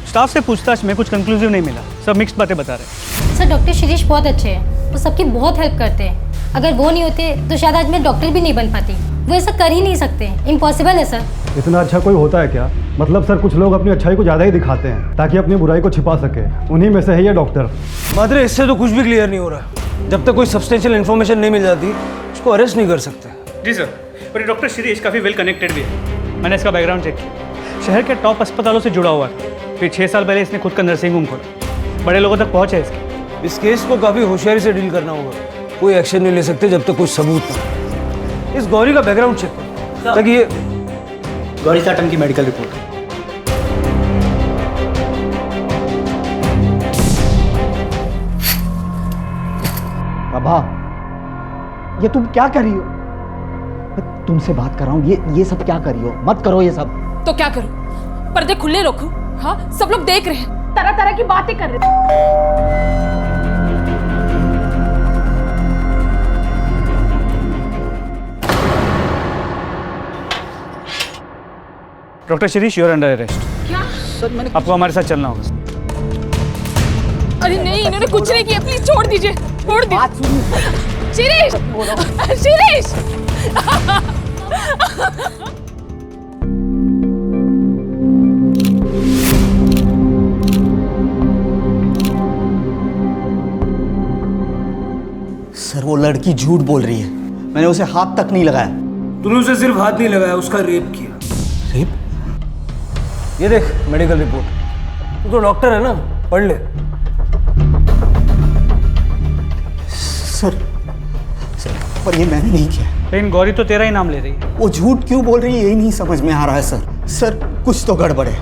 स्टाफ से पूछताछ में कुछ कंक्लूसिव नहीं मिला, सब मिक्स्ड बातें बता रहे हैं। सर, डॉक्टर शिरीष बहुत अच्छे हैं, वो सबकी बहुत हेल्प करते हैं। अगर वो नहीं होते तो शायद आज मैं डॉक्टर भी नहीं बन पाती। वो ऐसा कर ही नहीं सकते, इम्पॉसिबल है सर। इतना अच्छा कोई होता है क्या? मतलब सर, कुछ लोग अपनी अच्छाई को ज़्यादा ही दिखाते हैं ताकि अपनी बुराई को छिपा सके। उन्हीं में से है ये डॉक्टर। मात्रे, इससे तो कुछ भी क्लियर नहीं हो रहा। जब तक कोई सब्सटेंशियल इन्फॉर्मेशन नहीं मिल जाती उसको अरेस्ट नहीं कर सकते। जी सर, पर ये डॉक्टर शिरीष काफ़ी वेल कनेक्टेड भी है। मैंने इसका बैकग्राउंड चेक किया, शहर के टॉप अस्पतालों से जुड़ा हुआ था। फिर 6 साल पहले इसने खुद का नर्सिंग होम खोला। बड़े लोगों तक पहुँच है इसकी। इस केस को काफ़ी होशियारी से डील करना होगा। कोई एक्शन नहीं ले सकते जब तक कुछ सबूत ना। इस गौरी का बैकग्राउंड चेक करो ताकि ये गौरी साटम की मेडिकल रिपोर्ट। बाबा, ये तुम क्या कर रही हो? मैं तुमसे बात कर रहा हूँ, ये सब क्या कर रही हो? मत करो ये सब। तो क्या करूं? पर्दे खुले रखूं? हाँ, सब लोग देख रहे हैं, तरह तरह की बातें कर रहे हैं। Doctor Shirish, you are under arrest. क्या? सर, मैंने आपको हमारे साथ चलना होगा। अरे नहीं, इन्होंने कुछ नहीं किया, प्लीज छोड़ दीजिए, छोड़ दीजिए। शिरीष, शिरीष। सर, वो लड़की झूठ बोल रही है। मैंने उसे हाथ तक नहीं लगाया। तूने उसे सिर्फ हाथ नहीं लगाया, उसका रेप किया। रेप? ये देख मेडिकल रिपोर्ट। तू तो डॉक्टर है ना, पढ़ ले। सर, पर ये मैंने नहीं किया। लेकिन गौरी तो तेरा ही नाम ले रही है। वो झूठ क्यों बोल रही है यही नहीं समझ में आ रहा है सर। सर, कुछ तो गड़बड़ है,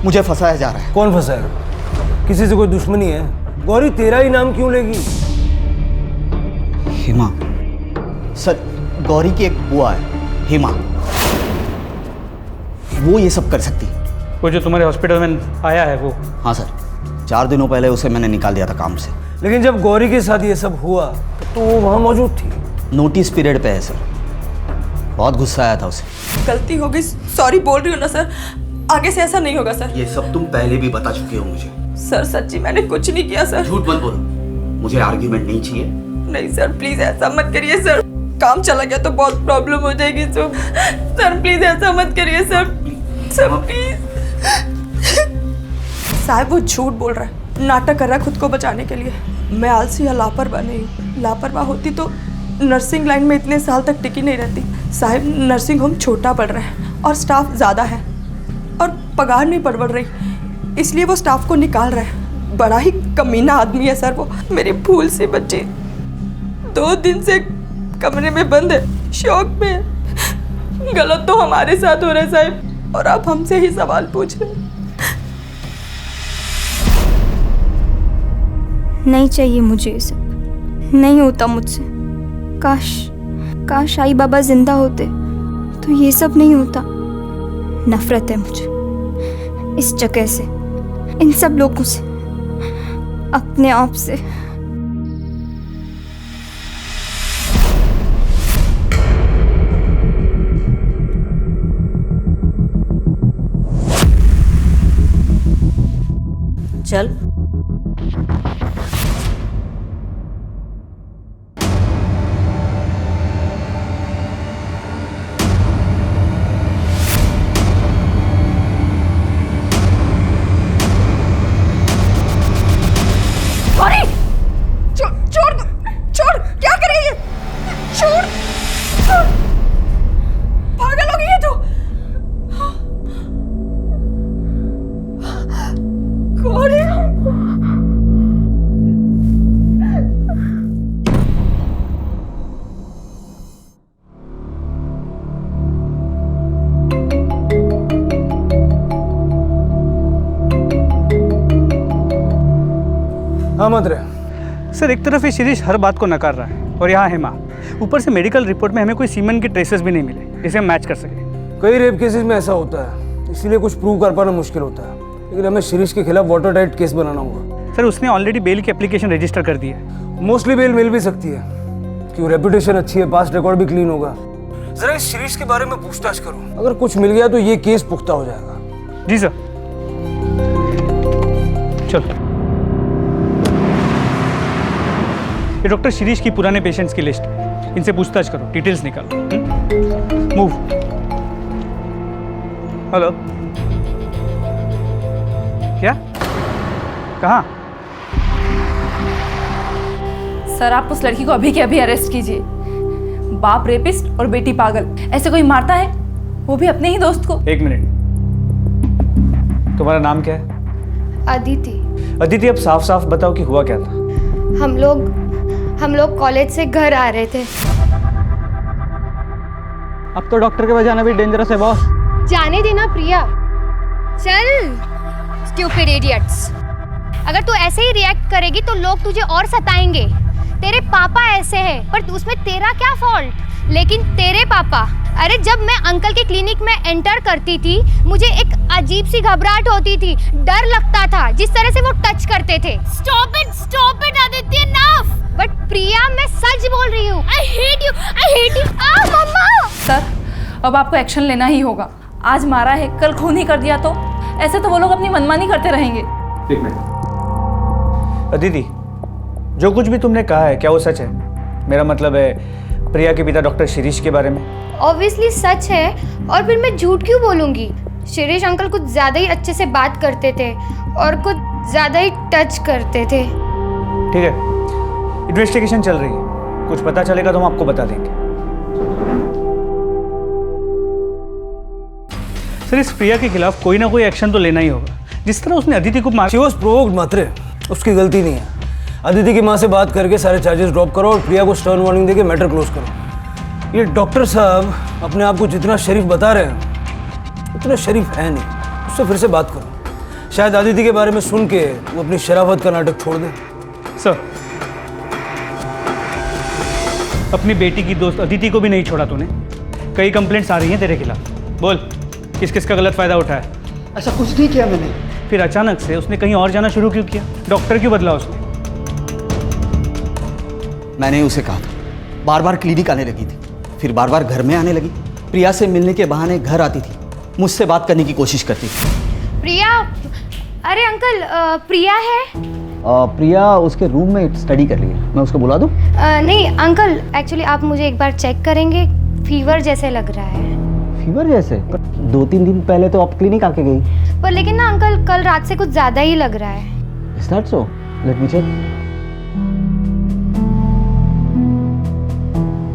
मुझे फंसाया जा रहा है। कौन फंसाएगा? किसी से कोई दुश्मनी है? गौरी तेरा ही नाम क्यों लेगी? हिमा। सर, गौरी की एक बुआ है, हिमा, वो ये सब कर सकती है। वो जो तुम्हारे हॉस्पिटल में आया है वो? हाँ सर, 4 दिनों पहले उसे मैंने निकाल दिया था काम से। लेकिन जब गौरी के साथ ये सब हुआ तो वो वहाँ मौजूद थी। नोटिस पीरियड पे है सर। बहुत गुस्सा आया था उसे। गलती हो गई, सॉरी बोल रही हूँ ना सर। आगे से ऐसा नहीं होगा सर। ये सब तुम पहले भी बता चुके हो मुझे। सर सच्ची मैंने कुछ नहीं किया सर। झूठ मत बोलो, मुझे आर्ग्यूमेंट नहीं चाहिए। नहीं सर, प्लीज ऐसा मत करिए सर। काम चला गया तो बहुत प्रॉब्लम हो जाएगी सर। प्लीज ऐसा मत करिए सर। Sir please. साहब, वो झूठ बोल रहा है। नाटक कर रहा है खुद को बचाने के लिए। मैं आलसी या लापरवाह नहीं हूँ। लापरवाह होती तो नर्सिंग लाइन में इतने साल तक टिकी नहीं रहती। साहिब, नर्सिंग होम छोटा पड़ रहा है और स्टाफ ज़्यादा है और पगार नहीं बढ़ रही, इसलिए वो स्टाफ को निकाल रहा है। बड़ा ही कमीना आदमी है सर वो। मेरी भूल से बच्ची 2 दिन से कमरे में बंद है, शौक में है। गलत तो हमारे साथ हो रहा है साहिब, और आप हमसे ही सवाल पूछ रहे हैं। नहीं चाहिए मुझे ये सब, नहीं होता मुझसे। काश आई बाबा जिंदा होते तो ये सब नहीं होता। नफरत है मुझे इस जगह से, इन सब लोगों से, अपने आप से। चल छोड़, क्या कर रही है? छोड़, पागल हो गई है तू। कौन है? हाँ मत सर, एक तरफ ये शिरीष हर बात को नकार रहा है और यहाँ है माँ। ऊपर से मेडिकल रिपोर्ट में हमें कोई सीमेंट के ट्रेसेस भी नहीं मिले जिसे हम मैच कर सके। कई रेप केसेस में ऐसा होता है, इसीलिए कुछ प्रूव कर पाना मुश्किल होता है। लेकिन हमें शिरीष के खिलाफ वाटर टाइट केस बनाना होगा। सर, उसने ऑलरेडी बेल की एप्लीकेशन रजिस्टर कर दी है। मोस्टली बेल मिल भी सकती है क्यों, रेपुटेशन अच्छी है, पास्ट रिकॉर्ड भी क्लीन होगा। जरा इस शिरीष के बारे में पूछताछ करो, अगर कुछ मिल गया तो ये केस पुख्ता हो जाएगा। जी सर। चलो, ये डॉक्टर शिरीष की पुराने पेशेंट्स की लिस्ट, इनसे पूछताछ करो, डिटेल्स निकालो। मूव। हेलो, क्या? कहाँ? सर, आप उस लड़की को अभी के अभी अरेस्ट कीजिए। बाप रेपिस्ट और बेटी पागल, ऐसे कोई मारता है? वो भी अपने ही दोस्त को। एक मिनट, तुम्हारा नाम क्या है? अदिति। अदिति, अब साफ साफ बताओ कि हुआ क्या था। हम लोग कॉलेज से घर आ रहे थे। अब तो डॉक्टर के पास जाना भी डेंजरस है बॉस। जाने देना प्रिया। चल स्टूपिड इडियट्स। अगर तू ऐसे ही रिएक्ट करेगी तो लोग तुझे और सताएंगे। तेरे पापा ऐसे हैं, पर उसमें तेरा क्या फॉल्ट? लेकिन तेरे पापा, अरे जब मैं अंकल के क्लिनिक में एंटर करती थी मुझे एक अजीब सी घबराहट होती थी, डर लगता था जिस तरह से वो टच करते थे। Stop it Aditya, enough. But Priya, मैं सच बोल रही हूँ। I hate you. आ मम्मा। सर, अब आपको एक्शन लेना ही होगा। आज मारा है, कल खून ही कर दिया तो ऐसे तो वो लोग अपनी मनमानी करते रहेंगे। एक मिनट। अदिति, जो कुछ भी तुमने कहा है क्या वो सच है? मेरा मतलब है प्रिया के पिता डॉक्टर शिरीष के बारे में। ऑब्वियसली सच है, और फिर मैं झूठ क्यों बोलूंगी? शिरीष अंकल कुछ ज्यादा ही अच्छे से बात करते थे और कुछ ज्यादा ही टच करते थे। ठीक है, इन्वेस्टिगेशन चल रही है, कुछ पता चलेगा तो हम आपको बता देंगे। सर, इस प्रिया के खिलाफ कोई ना कोई एक्शन तो लेना ही होगा। जिस तरह उसने अदिति को मार। शी वाज प्रोवोक्ड मात्रे, उसकी गलती नहीं है। अदिति की माँ से बात करके सारे चार्जेस ड्रॉप करो और प्रिया को स्टर्न वार्निंग देके मैटर क्लोज करो। ये डॉक्टर साहब अपने आप को जितना शरीफ बता रहे हैं उतना शरीफ है नहीं। उससे फिर से बात करो, शायद अदिति के बारे में सुन के वो अपनी शराफत का नाटक छोड़ दे। सर, अपनी बेटी की दोस्त अदिति को भी नहीं छोड़ा तूने। कई कंप्लेंट्स आ रही हैं तेरे खिलाफ। बोल, किस किस का गलत फायदा उठाया? ऐसा कुछ नहीं किया मैंने। फिर अचानक से उसने कहीं और जाना शुरू क्यों किया? डॉक्टर क्यों बदला उसने? मैंने उसे कहा था, बार बार क्लिनिक आने लगी थी, फिर बार बार घर में आने लगी। प्रिया से मिलने के बहाने घर आती थी, मुझसे बात करने की कोशिश करती थी। प्रिया, अरे अंकल, प्रिया है? प्रिया उसके रूम में स्टडी कर रही है, मैं उसको बुला दूं? नहीं अंकल, एक्चुअली आप मुझे एक बार चेक करेंगे, फीवर जैसे लग रहा है। फीवर जैसे? 2-3 दिन पहले तो आप क्लिनिक आके गई। पर लेकिन ना अंकल, कल रात से कुछ ज़्यादा ही लग रहा है। Is that so? Let me check.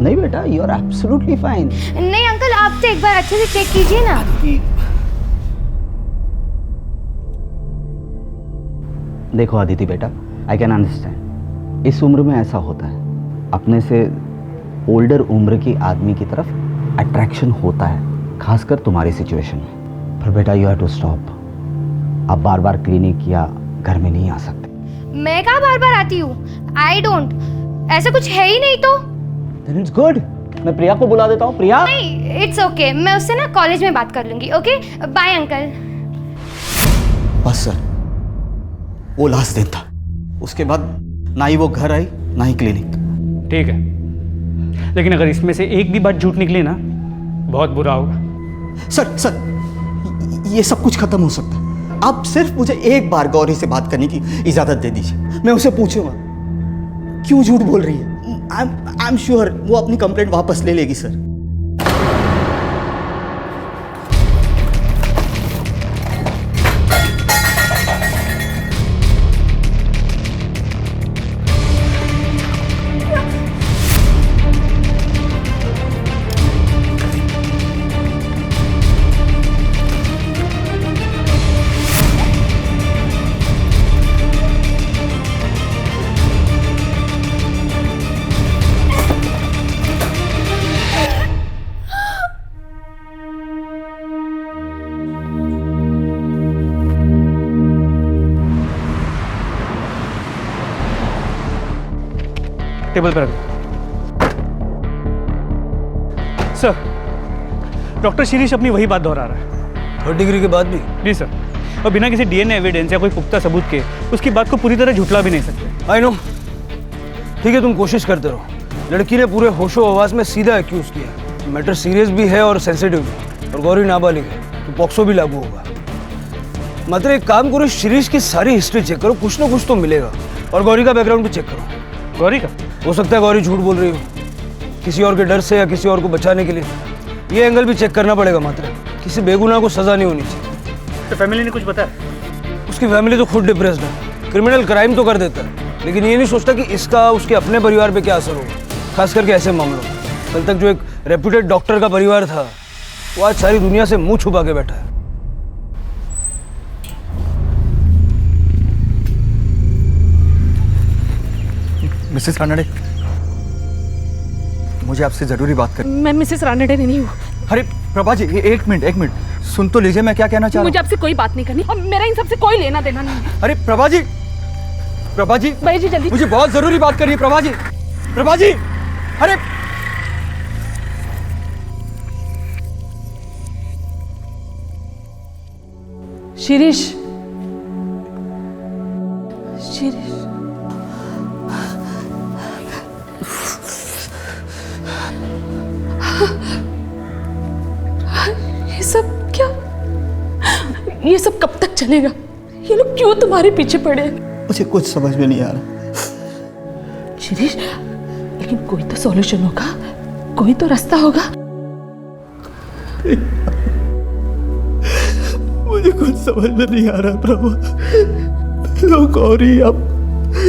नहीं बेटा, you are absolutely fine. नहीं अंकल, आप तो एक बार अच्छे से चेक कीजिए ना। देखो अदिति बेटा, आई कैन अंडरस्टैंड, इस उम्र में ऐसा होता है, अपने से ओल्डर उम्र की आदमी की तरफ अट्रैक्शन होता है, खासकर तुम्हारी सिचुएशन में। पर बेटा यू हैव टू स्टॉप, आप बार बार क्लिनिक या घर में नहीं आ सकते। मैं कहाँ बार बार आती हूँ? आई डोंट, ऐसा कुछ है ही नहीं तो। Then it's good. मैं प्रिया को बुला देता हूँ। प्रिया? नहीं, इट्स ओके, मैं उससे ना कॉलेज में बात कर लूंगी। Okay, bye uncle. बस सर, वो लास्ट दिन था, उसके बाद ना ही वो घर आई ना ही क्लिनिक। ठीक है, लेकिन अगर इसमें से एक भी बात झूठ निकली ना, बहुत बुरा होगा। सर, ये सब कुछ खत्म हो सकता है। आप सिर्फ मुझे एक बार गौरी से बात करने की इजाजत दे दीजिए, मैं उसे पूछूंगा क्यों झूठ बोल रही है। आई एम श्योर वो अपनी कंप्लेंट वापस ले लेगी सर। टेबल पर रख। सर, डॉक्टर शिरीष अपनी वही बात दोहरा रहा है। 3rd डिग्री के बाद भी? जी सर, और बिना किसी डीएनए एविडेंस या कोई पुख्ता सबूत के उसकी बात को पूरी तरह झुठला भी नहीं सकते। आई नो, ठीक है, तुम कोशिश करते रहो। लड़की ने पूरे होशो हवास में सीधा एक्यूज किया, मैटर सीरियस भी है और सेंसिटिव भी, और गौरी नाबालिग है तो पॉक्सो भी लागू होगा। मात्र एक काम करो, शिरीष की सारी हिस्ट्री चेक करो, कुछ ना कुछ तो मिलेगा, और गौरी का बैकग्राउंड भी चेक करो। गौरी का? हो सकता है गौरी झूठ बोल रही हो, किसी और के डर से या किसी और को बचाने के लिए। ये एंगल भी चेक करना पड़ेगा। मात्र किसी बेगुनाह को सजा नहीं होनी चाहिए। तो फैमिली ने कुछ बताया? उसकी फैमिली तो खुद डिप्रेस्ड है, क्रिमिनल क्राइम तो कर देता है, लेकिन ये नहीं सोचता कि इसका उसके अपने परिवार पे क्या असर होगा, खास करके ऐसे मामलों में। कल तक जो एक रेप्यूटेड डॉक्टर का परिवार था, वो आज सारी दुनिया से मुंह छुपा के बैठा है। मिसेस रानडे, मुझे आपसे जरूरी बात करनी। मैं मिसेस रानडे नहीं हूँ। अरे प्रभा जी, एक मिनट सुन तो लीजिए, मैं क्या कहना चाह रहा हूँ। मुझे आपसे कोई बात नहीं करनी और मेरा इन सबसे कोई लेना देना नहीं है। अरे प्रभा जी भाई जी जल्दी, मुझे बहुत जरूरी बात करनी है। प्रभा जी, अरे शिरीष, ये सब कब तक चलेगा? ये लोग क्यों तुम्हारे पीछे पड़े हैं? मुझे कुछ समझ में नहीं आ रहा। शिरीष, लेकिन कोई तो सॉल्यूशन होगा, कोई तो रास्ता होगा। मुझे कुछ समझ में नहीं आ रहा प्रभा। लोग गौरी, अब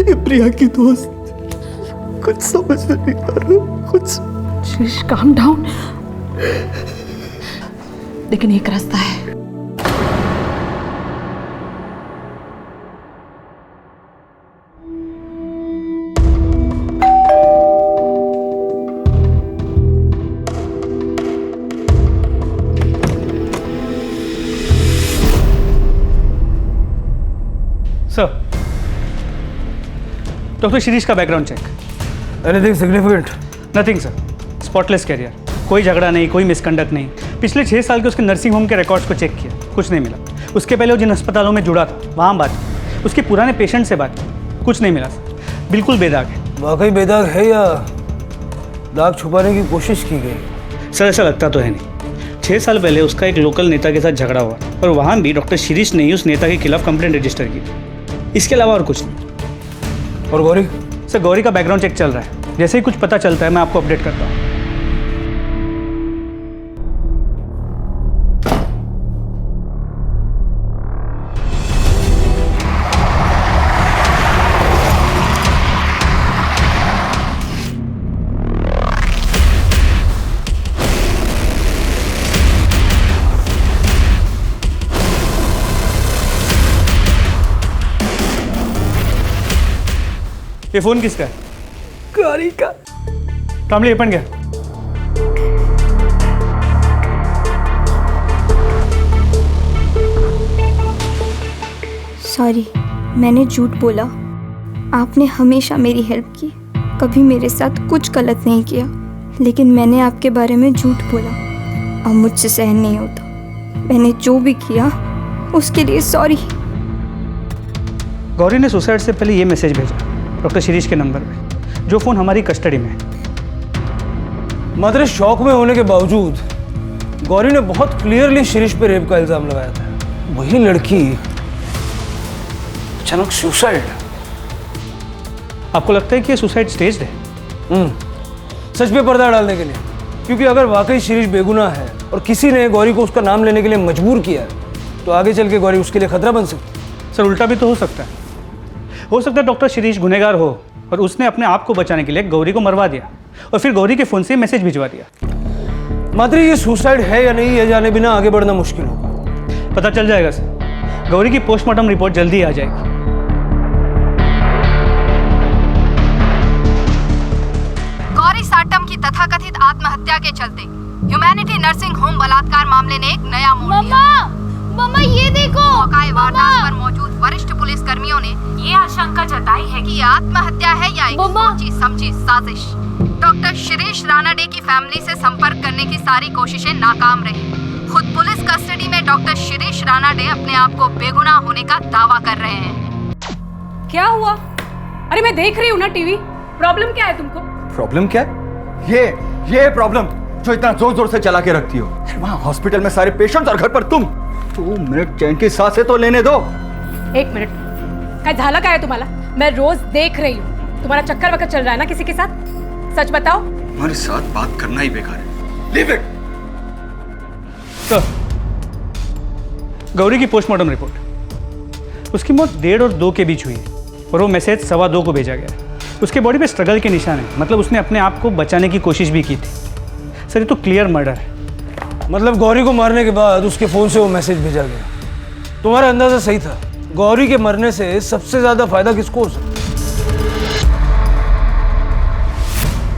ये प्रिया की दोस्त, कुछ समझ में नहीं आ रहा कुछ। Shirish, calm down. लेकिन एक रास्ता है। सर, डॉक्टर शिरीष का background check. Anything significant? Nothing sir, spotless career, कोई झगड़ा नहीं, कोई मिसकंडक्ट नहीं। पिछले 6 साल के उसके नर्सिंग होम के रिकॉर्ड्स को चेक किया, कुछ नहीं मिला। उसके पहले वो जिन अस्पतालों में जुड़ा था वहाँ बात की, उसके पुराने पेशेंट से बात की, कुछ नहीं मिला सर, बिल्कुल बेदाग है। वाकई बेदाग है या दाग छुपाने की कोशिश की गई? सर ऐसा लगता तो है नहीं। 6 साल पहले उसका एक लोकल नेता के साथ झगड़ा हुआ और वहाँ भी डॉक्टर शिरीष ने ही उस नेता के खिलाफ कंप्लेंट रजिस्टर की। इसके अलावा और कुछ नहीं। और गौरी? सर गौरी का बैकग्राउंड चेक चल रहा है, जैसे ही कुछ पता चलता है मैं आपको अपडेट करता हूँ। ये फोन किसका है? गौरी का। कामली ये पन गया। सॉरी, मैंने झूठ बोला। आपने हमेशा मेरी हेल्प की, कभी मेरे साथ कुछ गलत नहीं किया, लेकिन मैंने आपके बारे में झूठ बोला। अब मुझसे सहन नहीं होता। मैंने जो भी किया उसके लिए सॉरी। गौरी ने सुसाइड से पहले ये मैसेज भेजा डॉक्टर शिरीष के नंबर पे, जो फ़ोन हमारी कस्टडी में है। मात्र शौक में होने के बावजूद गौरी ने बहुत क्लियरली शिरीष पे रेप का इल्जाम लगाया था। वही लड़की अचानक सुसाइड। आपको लगता है कि ये सुसाइड स्टेज्ड है? सच पे पर्दा डालने के लिए, क्योंकि अगर वाकई शिरीष बेगुनाह है और किसी ने गौरी को उसका नाम लेने के लिए मजबूर किया है तो आगे चल के गौरी उसके लिए खतरा बन सकती है। सर उल्टा भी तो हो सकता है। हो सकता है डॉक्टर शिरीष गुनहगार हो और उसने अपने आप को बचाने के लिए गौरी को मरवा दिया और फिर गौरी के फ़ोन से मैसेज भिजवा दिया। मात्र ये सुसाइड है या नहीं, ये जाने बिना आगे बढ़ना मुश्किल होगा। पता चल जाएगा सर। गौरी की पोस्टमार्टम रिपोर्ट जल्दी ही आ जाएगी। गौरी साटम की तथाकथित आत्महत्या के चलते ह्यूमैनिटी नर्सिंग होम बलात्कार मामले ने एक नया मोड़ लिया। मम्मा ये देखो। मौके वारदात पर मौजूद वरिष्ठ पुलिस कर्मियों ने ये आशंका जताई है कि ये आत्महत्या है या एक सोची समझी साजिश। डॉक्टर शिरीष रानाडे की फैमिली से संपर्क करने की सारी कोशिशें नाकाम रही। खुद पुलिस कस्टडी में डॉक्टर शिरीष रानाडे अपने आप को बेगुनाह होने का दावा कर रहे हैं। क्या हुआ? अरे मैं देख रही हूँ ना टीवी। प्रॉब्लम क्या है तुमको? प्रॉब्लम क्या है? ये प्रॉब्लम जो इतना जोर जोर से चला के रखती हो। वहाँ हॉस्पिटल में सारे पेशेंट्स और घर पर तुम। 2 मिनट चैन की सांसें तो लेने दो। 1 मिनट। काय झाला काय तुम्हाला? मैं रोज देख रही हूँ तुम्हारा चक्कर वक्कर चल रहा है ना किसी के साथ। सच बताओ। हमारे साथ बात करना ही बेकार है। Leave it. सर, गौरी की पोस्टमार्टम रिपोर्ट। उसकी मौत 1:30 और 2 के बीच हुई है और वो मैसेज 2:15 को भेजा गया है। उसके बॉडी पे स्ट्रगल के निशान हैं, मतलब उसने अपने आप को बचाने की कोशिश भी की थी। सर ये तो क्लियर मर्डर है। मतलब गौरी को मारने के बाद उसके फ़ोन से वो मैसेज भेजा गया। तुम्हारा अंदाज़ा सही था। गौरी के मरने से सबसे ज़्यादा फायदा किसको हो सकता?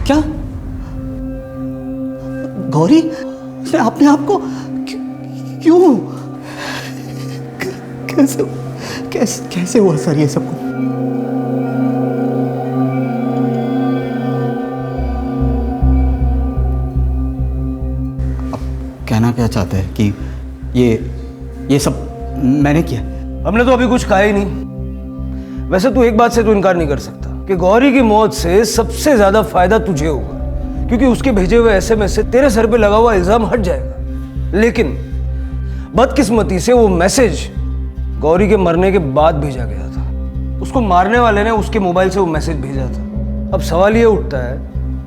क्या गौरी से अपने आप को क्यों कैसे हुआ सर ये सब कुछ? कहना क्या चाहते हैं कि ये सब मैंने किया? हमने तो अभी कुछ कहा ही नहीं। वैसे तू एक बात से तो इनकार नहीं कर सकता कि गौरी की मौत से सबसे ज्यादा फायदा तुझे होगा, क्योंकि उसके भेजे हुए एसएमएस से तेरे सर पे लगा हुआ इल्जाम हट जाएगा। लेकिन बदकिस्मती से वो मैसेज गौरी के मरने के बाद भेजा गया था। उसको मारने वाले ने उसके मोबाइल से वो मैसेज भेजा था। अब सवाल ये उठता है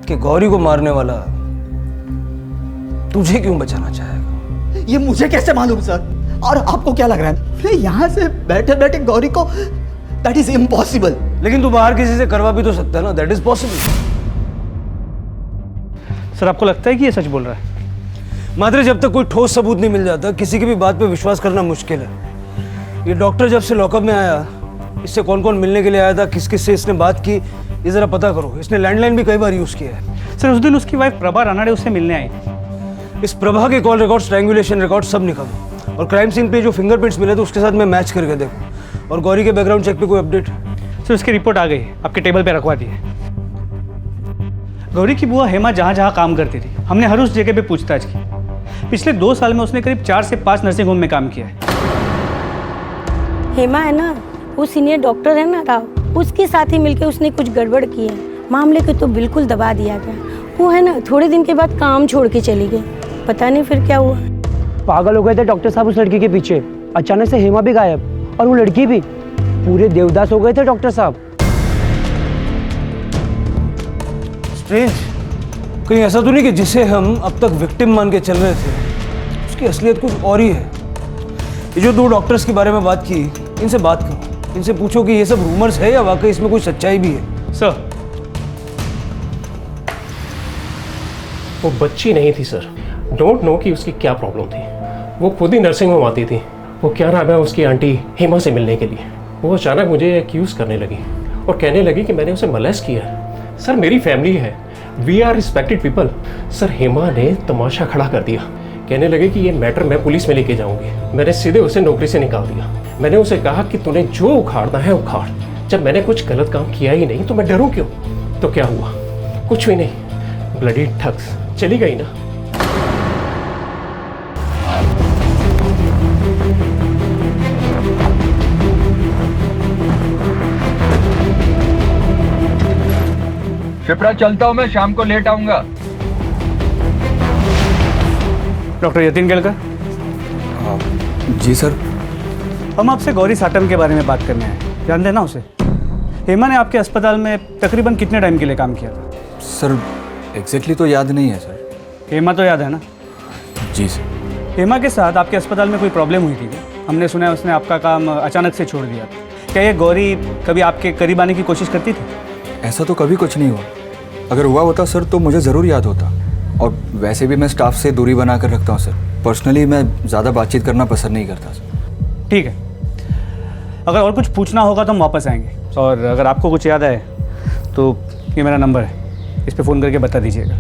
कि गौरी को मारने वाला तुझे क्यों बचाना चाहेगा? ये मुझे कैसे मालूम सर? और आपको क्या लग रहा है मैं यहाँ से बैठे बैठे गौरी को? That is impossible. लेकिन तू बाहर किसी से करवा भी तो सकता है ना। That is possible. सर आपको लगता है कि ये सच बोल रहा है? मात्र जब तक कोई ठोस सबूत नहीं मिल जाता किसी की भी बात पे विश्वास करना मुश्किल है। ये डॉक्टर जब से लॉकअप में आया, इससे कौन कौन मिलने के लिए आया था, किस किस से इसने बात की, ये जरा पता करो। इसने लैंडलाइन भी कई बार यूज किया है। सर उस दिन उसकी वाइफ प्रभा रानाडे उससे मिलने आई। इस प्रभा के कॉल रिकॉर्ड, स्ट्रैंगुलेशन रिकॉर्ड सब निकालो और क्राइम सीन पे जो फिंगरप्रिंट्स मिले थे उसके साथ में मैच करके देखो। और गौरी के बैकग्राउंड चेक पे कोई अपडेट? सर उसकी रिपोर्ट आ गई, आपके टेबल पे रखवा दी है। गौरी की बुआ हेमा जहाँ जहाँ काम करती थी, हमने हर उस जगह पे पूछताछ की। पिछले 2 साल में उसने करीब 4 से 5 नर्सिंग होम में काम किया है। हेमा है ना, वो सीनियर डॉक्टर है ना राव, उसके साथ ही मिलकर उसने कुछ गड़बड़ की है। मामले को तो बिल्कुल दबा दिया गया। वो है ना, थोड़े दिन के बाद काम छोड़ के चली गई। पता नहीं फिर क्या हुआ। पागल हो गए थे डॉक्टर साहब उस लड़की के पीछे। अचानक से हेमा भी गायब और वो लड़की भी। पूरे देवदास हो गए थे डॉक्टर साहब। स्ट्रेंज। कहीं ऐसा तो नहीं कि जिसे हम अब तक विक्टिम मान के चल रहे थे उसकी असलियत कुछ और ही है? ये जो 2 डॉक्टर्स के बारे में बात की, इनसे बात करो। इनसे पूछो कि ये सब रूमर्स है या वाकई इसमें कोई सच्चाई भी है। सर वो बच्ची नहीं थी सर। डोंट नो कि उसकी क्या प्रॉब्लम थी। वो खुद ही नर्सिंग होम आती थी। वो क्या नाम है उसकी आंटी हेमा से मिलने के लिए। वो अचानक मुझे एक्यूज़ करने लगी और कहने लगी कि मैंने उसे मोलेस्ट किया है। सर मेरी फैमिली है, we are respected people. Sir Hema ने तमाशा खड़ा कर दिया, कहने लगे कि ये मैटर मैं पुलिस में लेके जाऊंगी। मैंने सीधे उसे नौकरी से निकाल दिया। मैंने उसे कहा कि तूने जो उखाड़ना है उखाड़, जब मैंने कुछ गलत काम किया ही नहीं तो मैं डरूं क्यों। तो क्या हुआ? कुछ भी नहीं, ब्लडी ठग्स, चली गई ना। शिप्रा चलता हूँ मैं, शाम को लेट आऊंगा। डॉक्टर यतीन केलकर। जी सर। हम आपसे गौरी साटम के बारे में बात करने आए, जानते हैं ना उसे? हेमा ने आपके अस्पताल में तकरीबन कितने टाइम के लिए काम किया था? सर एग्जैक्टली तो याद नहीं है सर। हेमा तो याद है ना? जी सर। हेमा के साथ आपके अस्पताल में कोई प्रॉब्लम हुई थी क्या? हमने सुना है उसने आपका काम अचानक से छोड़ दिया था। क्या ये गौरी कभी आपके करीब आने की कोशिश करती थी? ऐसा तो कभी कुछ नहीं हुआ। अगर हुआ होता सर तो मुझे ज़रूर याद होता। और वैसे भी मैं स्टाफ से दूरी बना कर रखता हूँ सर। पर्सनली मैं ज़्यादा बातचीत करना पसंद नहीं करता सर। ठीक है, अगर और कुछ पूछना होगा तो हम वापस आएंगे, और अगर आपको कुछ याद आए तो ये मेरा नंबर है, इस पर फ़ोन करके बता दीजिएगा।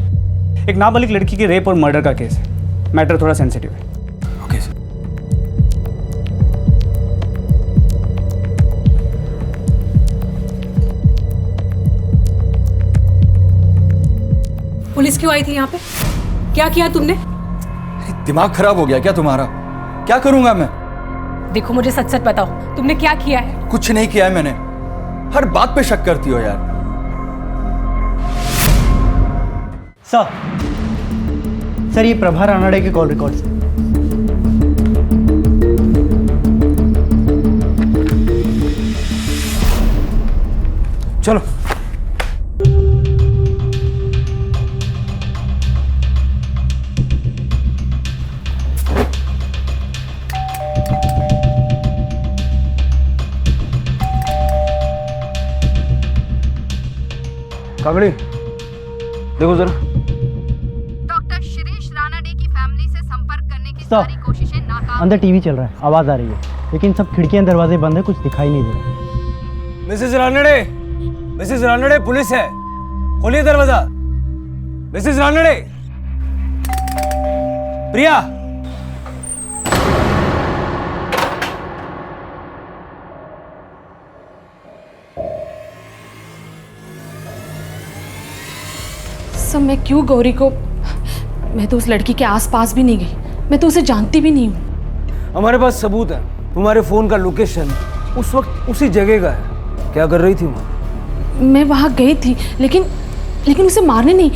एक नाबालिग लड़की के रेप और मर्डर का केस है, मैटर थोड़ा सेंसिटिव है। Okay sir. पुलिस क्यों आई थी यहाँ पे? क्या किया तुमने? दिमाग खराब हो गया क्या तुम्हारा? क्या करूंगा मैं? देखो मुझे सच सच बताओ, तुमने क्या किया है? कुछ नहीं किया है मैंने। हर बात पे शक करती हो यार। सर ये प्रभा रानाडे के कॉल रिकॉर्ड्स हैं। चलो। काकड़ी देखो जरा। डॉक्टर शिरीष रानाडे की फैमिली से संपर्क करने की सारी कोशिशें नाकाम। अंदर टीवी चल रहा है, आवाज़ आ रही है, लेकिन सब खिड़कियां दरवाजे बंद है, कुछ दिखाई नहीं दे रहा। Mrs Ranade, Mrs Ranade, police है, खोलिए दरवाजा। मिसेस रानडे, प्रिया। सब मैं क्यों गौरी को, मैं तो उस लड़की के आसपास भी नहीं गई, मैं तो उसे जानती भी नहीं हूँ। हमारे पास सबूत है, तुम्हारे फोन का लोकेशन उस वक्त उसी जगह का है। क्या कर रही थी वहाँ? मैं वहाँ गई थी, लेकिन उसे मारने नहीं,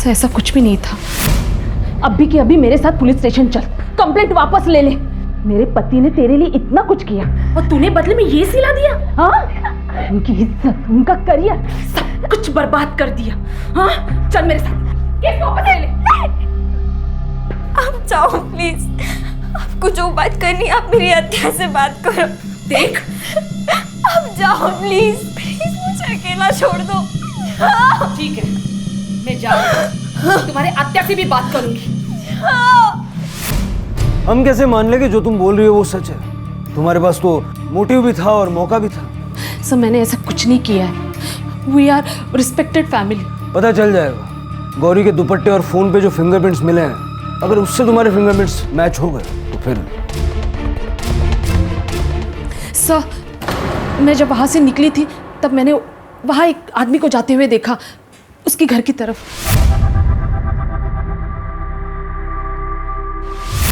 ऐसा कुछ भी नहीं था। अभी के अभी मेरे साथ पुलिस स्टेशन चल, कंप्लेंट वापस ले ले। मेरे पति ने तेरे लिए इतना कुछ किया और तूने बदले में ये सिला दिया? हाँ, उनकी इज्जत, उनका करियर, सब कुछ बर्बाद कर दिया। हाँ, चल मेरे साथ, केस वापस ले ले। आप जाओ प्लीज, आपको जो बात करनी है आप मेरी हत्या से बात करो। देख, आप जाओ प्लीज, प्लीज मुझे अकेला छोड़ दो। ठीक है, मैं जा रही हूँ, तुम्हारे हत्या से भी बात करूंगी। हम कैसे मान लेंगे जो तुम बोल रही हो वो सच है? तुम्हारे पास तो मोटिव भी था और मौका भी था। सर मैंने ऐसा कुछ नहीं किया है, वी आर रिस्पेक्टेड फैमिली। पता चल जाएगा। गौरी के दुपट्टे और फोन पे जो फिंगरप्रिंट्स मिले हैं, अगर उससे तुम्हारे फिंगरप्रिंट्स मैच हो गए तो फिर। सर मैं जब वहाँ से निकली थी तब मैंने वहाँ एक आदमी को जाते हुए देखा, उसके घर की तरफ।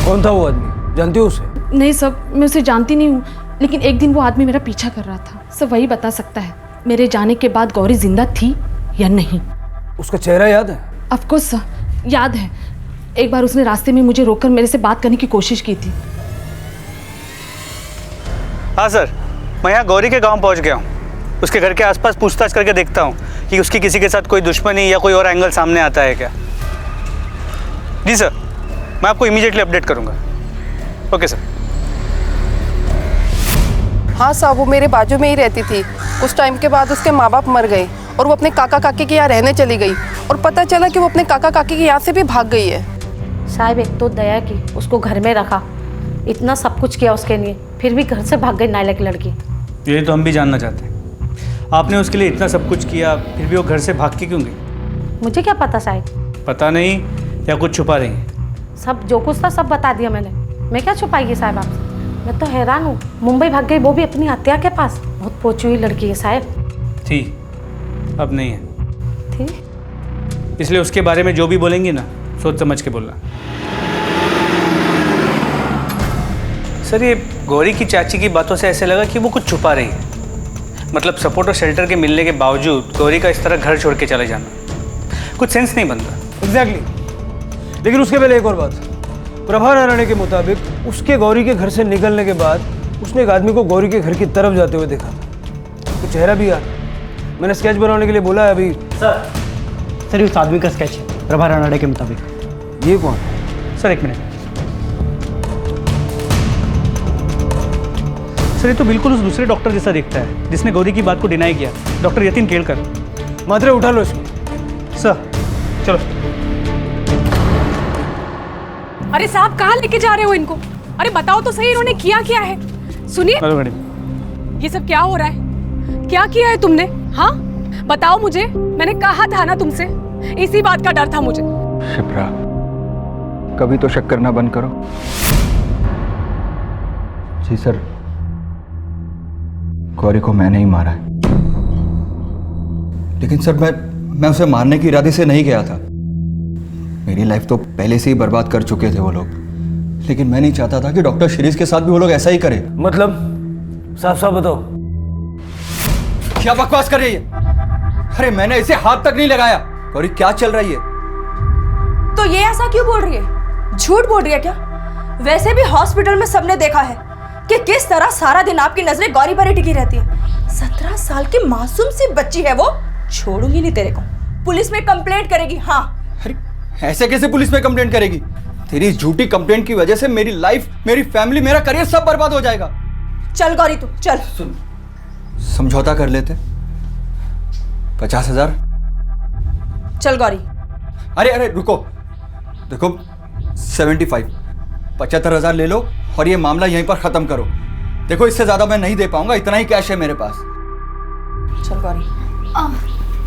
कौन था वो आदमी? जानती हो उसे? नहीं सर, मैं उसे जानती नहीं हूँ, लेकिन एक दिन वो आदमी मेरा पीछा कर रहा था। सर वही बता सकता है मेरे जाने के बाद गौरी जिंदा थी या नहीं। उसका चेहरा याद है? ऑफ कोर्स सर, याद है। एक बार उसने रास्ते में मुझे रोककर मेरे से बात करने की कोशिश की थी। हाँ सर, मैं यहाँ गौरी के गांव पहुँच गया हूँ। उसके घर के आसपास पूछताछ करके देखता हूँ कि उसकी किसी के साथ कोई दुश्मनी या कोई और एंगल सामने आता है क्या। जी सर, मैं आपको इमीडिएटली अपडेट करूँगा। Okay sir. हाँ साहब, वो मेरे बाजू में ही रहती थी। कुछ टाइम के बाद उसके माँ बाप मर गए और वो अपने काका काकी के यहाँ रहने चली गई, और पता चला कि वो अपने काका काकी के यहाँ से भी भाग गई है। साहब एक तो दया की, उसको घर में रखा, इतना सब कुछ किया उसके लिए, फिर भी घर से भाग गई नालायक लड़की। ये तो हम भी जानना चाहते हैं। आपने उसके लिए इतना सब कुछ किया, फिर भी वो घर से भाग के क्यों गई? मुझे क्या पता साहब, पता नहीं या कुछ छुपा रही है? सब जो कुछ था सब बता दिया मैंने। मैं क्या छुपाएगी साहब आपसे? मैं तो हैरान हूँ, मुंबई भाग गई, वो भी अपनी हत्या के पास। बहुत पोची हुई लड़की है साहब। थी, अब नहीं है। थी? इसलिए उसके बारे में जो भी बोलेंगी ना, सोच समझ के बोलना। सर, ये गौरी की चाची की बातों से ऐसे लगा कि वो कुछ छुपा रही है। मतलब सपोर्ट और शेल्टर के मिलने के बावजूद गौरी का इस तरह घर छोड़ के चले जाना कुछ सेंस नहीं बनता। एग्जैक्टली। लेकिन उसके पहले एक और बात। प्रभा नारायण के मुताबिक उसके गौरी के घर से निकलने के बाद उसने एक आदमी को गौरी के घर की तरफ जाते हुए देखा था। तो चेहरा भी याद। मैंने स्केच बनाने के लिए बोला है अभी। सर उस आदमी का स्केच है प्रभा रानड़े के मुताबिक। ये कौन? सर एक मिनट। सर ये तो बिल्कुल उस दूसरे डॉक्टर जैसा दिखता है जिसने गौरी की बात को डिनाई किया, डॉक्टर यतीन केलकर। मात्रे उठा लो इसको। सर चलो। अरे साहब कहाँ लेके जा रहे हो इनको? अरे बताओ तो सही, इन्होंने किया क्या है? सुनिए, ये सब क्या हो रहा है? क्या किया है तुमने? हाँ बताओ मुझे, मैंने कहा था ना तुमसे, इसी बात का डर था मुझे। शिप्रा, कभी तो शक करना बंद करो। जी सर, गौरी को मैंने ही मारा है। लेकिन सर मैं उसे मारने की इरादे से नहीं गया था। मेरी लाइफ तो पहले से ही बर्बाद कर चुके थे वो लोग, लेकिन मैं नहीं चाहता था कि डॉक्टर शिरीष के साथ भी वो लोग ऐसा ही करें। मतलब साफ साफ बताओ। क्या बकवास कर रही है? अरे मैंने इसे हाथ तक नहीं लगाया। गौरी क्या चल रही है? तो ये ऐसा क्यों बोल रही है? झूठ बोल रही है क्या? वैसे भी हॉस्पिटल में सबने देखा है कि किस तरह सारा दिन आपकी नजरें गौरी पर ही टिकी रहती है। 17 साल की मासूम सी बच्ची है वो। छोड़ूंगी नहीं तेरे को, पुलिस में कंप्लेंट करेगी। हाँ। अरे ऐसे कैसे पुलिस में कंप्लेंट करेगी? तेरी झूठी कंप्लेंट की वजह से मेरी लाइफ, मेरी फैमिली, मेरा करियर सब बर्बाद हो जाएगा। चल गौरी तू चल। सुन, समझौता कर लेते। 50,000। चल गौरी। अरे रुको, देखो 75, 75,000 ले लो और ये मामला यहीं पर खत्म करो। देखो इससे ज्यादा मैं नहीं दे पाऊंगा, इतना ही कैश है मेरे पास। चल गौरी।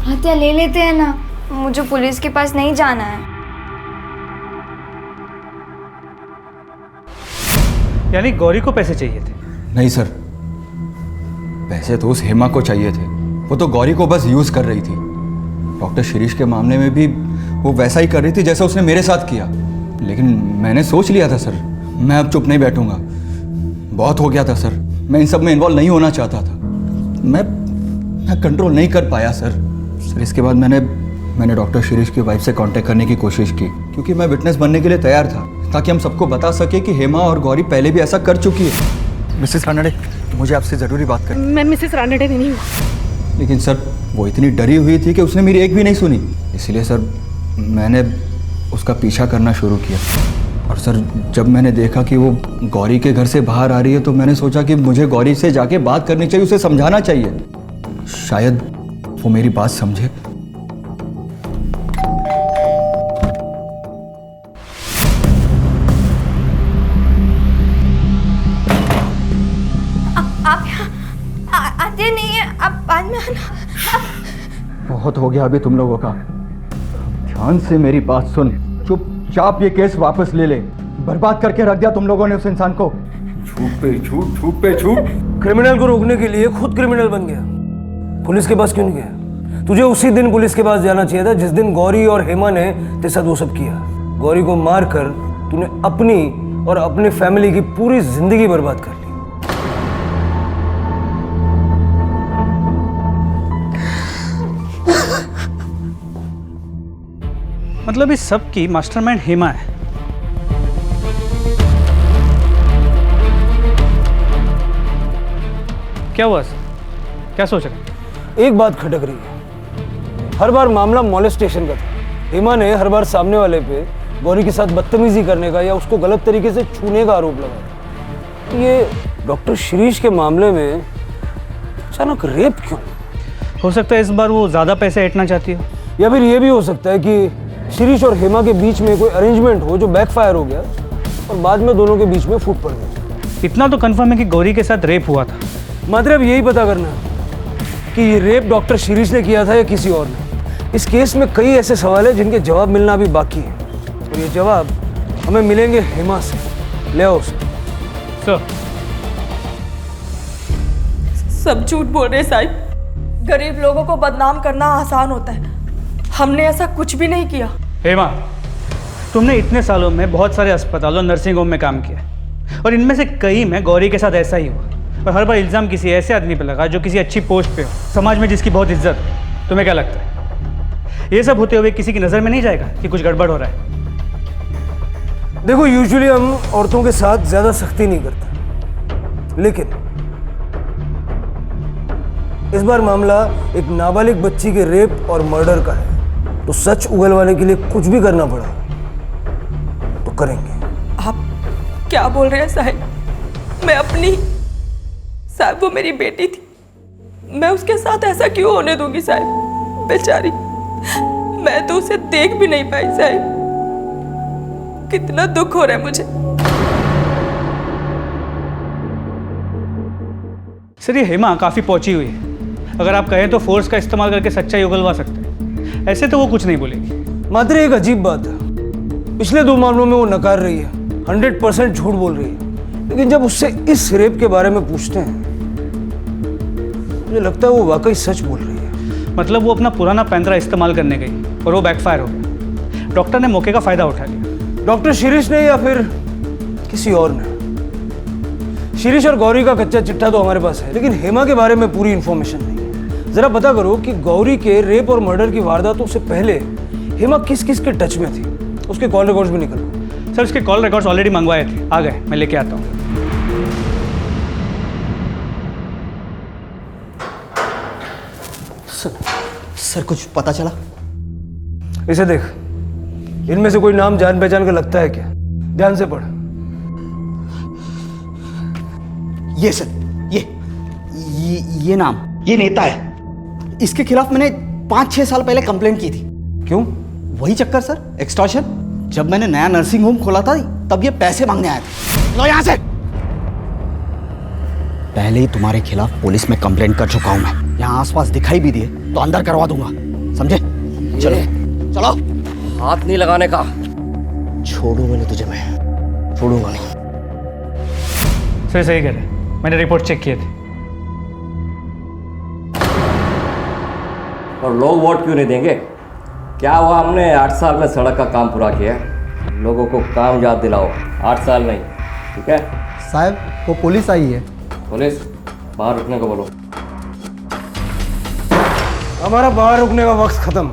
हत्या ले लेते हैं ना, मुझे पुलिस के पास नहीं जाना है। यानी गौरी को पैसे चाहिए थे? नहीं सर, पैसे तो उस हेमा को चाहिए थे। वो तो गौरी को बस यूज कर रही थी। डॉक्टर शिरीष के मामले में भी वो वैसा ही कर रही थी जैसा उसने मेरे साथ किया। लेकिन मैंने सोच लिया था सर, मैं अब चुप नहीं बैठूंगा। बहुत हो गया था सर, मैं इन सब में इन्वॉल्व नहीं होना चाहता था। मैं कंट्रोल नहीं कर पाया सर। इसके बाद मैंने डॉक्टर शिरीष की वाइफ से कांटेक्ट करने की कोशिश की, क्योंकि मैं विटनेस बनने के लिए तैयार था, ताकि हम सबको बता सके कि हेमा और गौरी पहले भी ऐसा कर चुकी है। मिसेस रानड़े, मुझे आपसे ज़रूरी बात करनी। मैं मिसेस रानड़े नहीं हूँ। लेकिन सर वो इतनी डरी हुई थी कि उसने मेरी एक भी नहीं सुनी। इसलिए सर मैंने उसका पीछा करना शुरू किया। और सर जब मैंने देखा कि वो गौरी के घर से बाहर आ रही है, तो मैंने सोचा कि मुझे गौरी से जाके बात करनी चाहिए, उसे समझाना चाहिए। शायद वो मेरी बात समझे। आप आते नहीं है, आप बाद में आना। बहुत हो गया अभी तुम लोगों का। ध्यान से मेरी बात सुन, चुपचाप ये केस वापस ले ले। बर्बाद करके रख दिया तुम लोगों ने उस इंसान को। झूठ पे झूठ, झूठ पे झूठ। क्रिमिनल को रोकने के लिए खुद क्रिमिनल बन गया। पुलिस के पास क्यों नहीं गया? तुझे उसी दिन पुलिस के पास जाना चाहिए था जिस दिन गौरी और हेमा ने तेरे साथ वो सब किया। गौरी को मारकर तूने अपनी और अपने फैमिली की पूरी जिंदगी बर्बाद कर ली। मतलब इस सब की मास्टरमाइंड हेमा है। क्या हुआ सर? क्या सोच रहे? एक बात खटक रही है। हर बार मामला मॉलेस्टेशन का था। हेमा ने हर बार सामने वाले पे गौरी के साथ बदतमीजी करने का या उसको गलत तरीके से छूने का आरोप लगाया। ये डॉक्टर शिरीष के मामले में अचानक रेप क्यों? हो सकता है इस बार वो ज्यादा पैसे ऐंठना चाहती हो, या फिर ये भी हो सकता है कि शिरीष और हेमा के बीच में कोई अरेंजमेंट हो जो बैकफायर हो गया और बाद में दोनों के बीच में फूट पड़ गई। इतना तो कंफर्म है कि गौरी के साथ रेप हुआ था। मतलब यही पता करना कि ये रेप डॉक्टर शिरीष ने किया था या किसी और ने। इस केस में कई ऐसे सवाल हैं जिनके जवाब मिलना अभी बाकी है, और ये जवाब हमें मिलेंगे हेमा से। ले आओ उसे। सब झूठ बोल रहे साहिब। गरीब लोगों को बदनाम करना आसान होता है, हमने ऐसा कुछ भी नहीं किया। हेमा, तुमने इतने सालों में बहुत सारे अस्पतालों नर्सिंग होम में काम किया और इनमें से कई में गौरी के साथ ऐसा ही हुआ, और हर बार इल्ज़ाम किसी ऐसे आदमी पे लगा जो किसी अच्छी पोस्ट पे हो, समाज में जिसकी बहुत इज्जत हो। तुम्हें क्या लगता है ये सब होते हुए किसी की नज़र में नहीं जाएगा कि कुछ गड़बड़ हो रहा है? देखो, यूजुअली हम औरतों के साथ ज़्यादा सख्ती नहीं करते, लेकिन इस बार मामला एक नाबालिग बच्ची के रेप और मर्डर का है, तो सच उगलवाने के लिए कुछ भी करना पड़ा तो करेंगे। आप क्या बोल रहे हैं साहिब? मैं अपनी साहिब, वो मेरी बेटी थी, मैं उसके साथ ऐसा क्यों होने दूंगी साहिब? बेचारी, मैं तो उसे देख भी नहीं पाई साहिब। कितना दुख हो रहा है मुझे। सर, ये हेमा काफ़ी पहुंची हुई है, अगर आप कहें तो फोर्स का इस्तेमाल करके सच्चाई उगलवा सकते हैं। ऐसे तो वो कुछ नहीं बोलेगी। मात्र एक अजीब बात है, पिछले 2 मामलों में वो नकार रही है, 100% झूठ बोल रही है, लेकिन जब उससे इस रेप के बारे में पूछते हैं मुझे लगता है वो वाकई सच बोल रही है। मतलब वो अपना पुराना पैंतरा इस्तेमाल करने गई और वो बैकफायर हो गया। डॉक्टर ने मौके का फ़ायदा उठा लिया। डॉक्टर शिरीष ने या फिर किसी और ने? शिरीष और गौरी का कच्चा चिट्ठा तो हमारे पास है, लेकिन हेमा के बारे में पूरी इन्फॉर्मेशन नहीं है। जरा पता करो कि गौरी के रेप और मर्डर की वारदातों से पहले हेमा किस किस के टच में थी। उसके कॉल रिकॉर्ड्स भी निकलो। सर, उसके कॉल रिकॉर्ड्स ऑलरेडी मंगवाए थे, आ गए, मैं लेके आता हूँ। सर, कुछ पता चला? इसे देख, इनमें से कोई नाम जान पहचान का लगता है क्या? ध्यान से पढ़। ये सर, ये नाम, ये नेता है। इसके खिलाफ मैंने 5-6 साल पहले कंप्लेंट की थी। क्यों? वही चक्कर सर, एक्सटॉर्शन। जब मैंने नया नर्सिंग होम खोला था तब ये पैसे मांगने आए थे। लो यहाँ से। पहले ही तुम्हारे खिलाफ पुलिस में कंप्लेंट कर चुका हूं मैं। यहाँ आसपास दिखाई भी दिए तो अंदर करवा दूंगा, समझे? चलो चलो। हाथ नहीं लगाने का। छोड़ूंगा नहीं तुझे, मैं छोड़ूंगा नहीं। सर, सही कह रहे, मैंने रिपोर्ट चेक किए थे। और लोग वोट क्यों नहीं देंगे? क्या हुआ, हमने 8 साल में सड़क का काम पूरा किया है। लोगों को काम याद दिलाओ, 8 साल नहीं, ठीक है? साहब, वो पुलिस आई है। पुलिस? बाहर रुकने को बोलो। हमारा बाहर रुकने का वक्त खत्म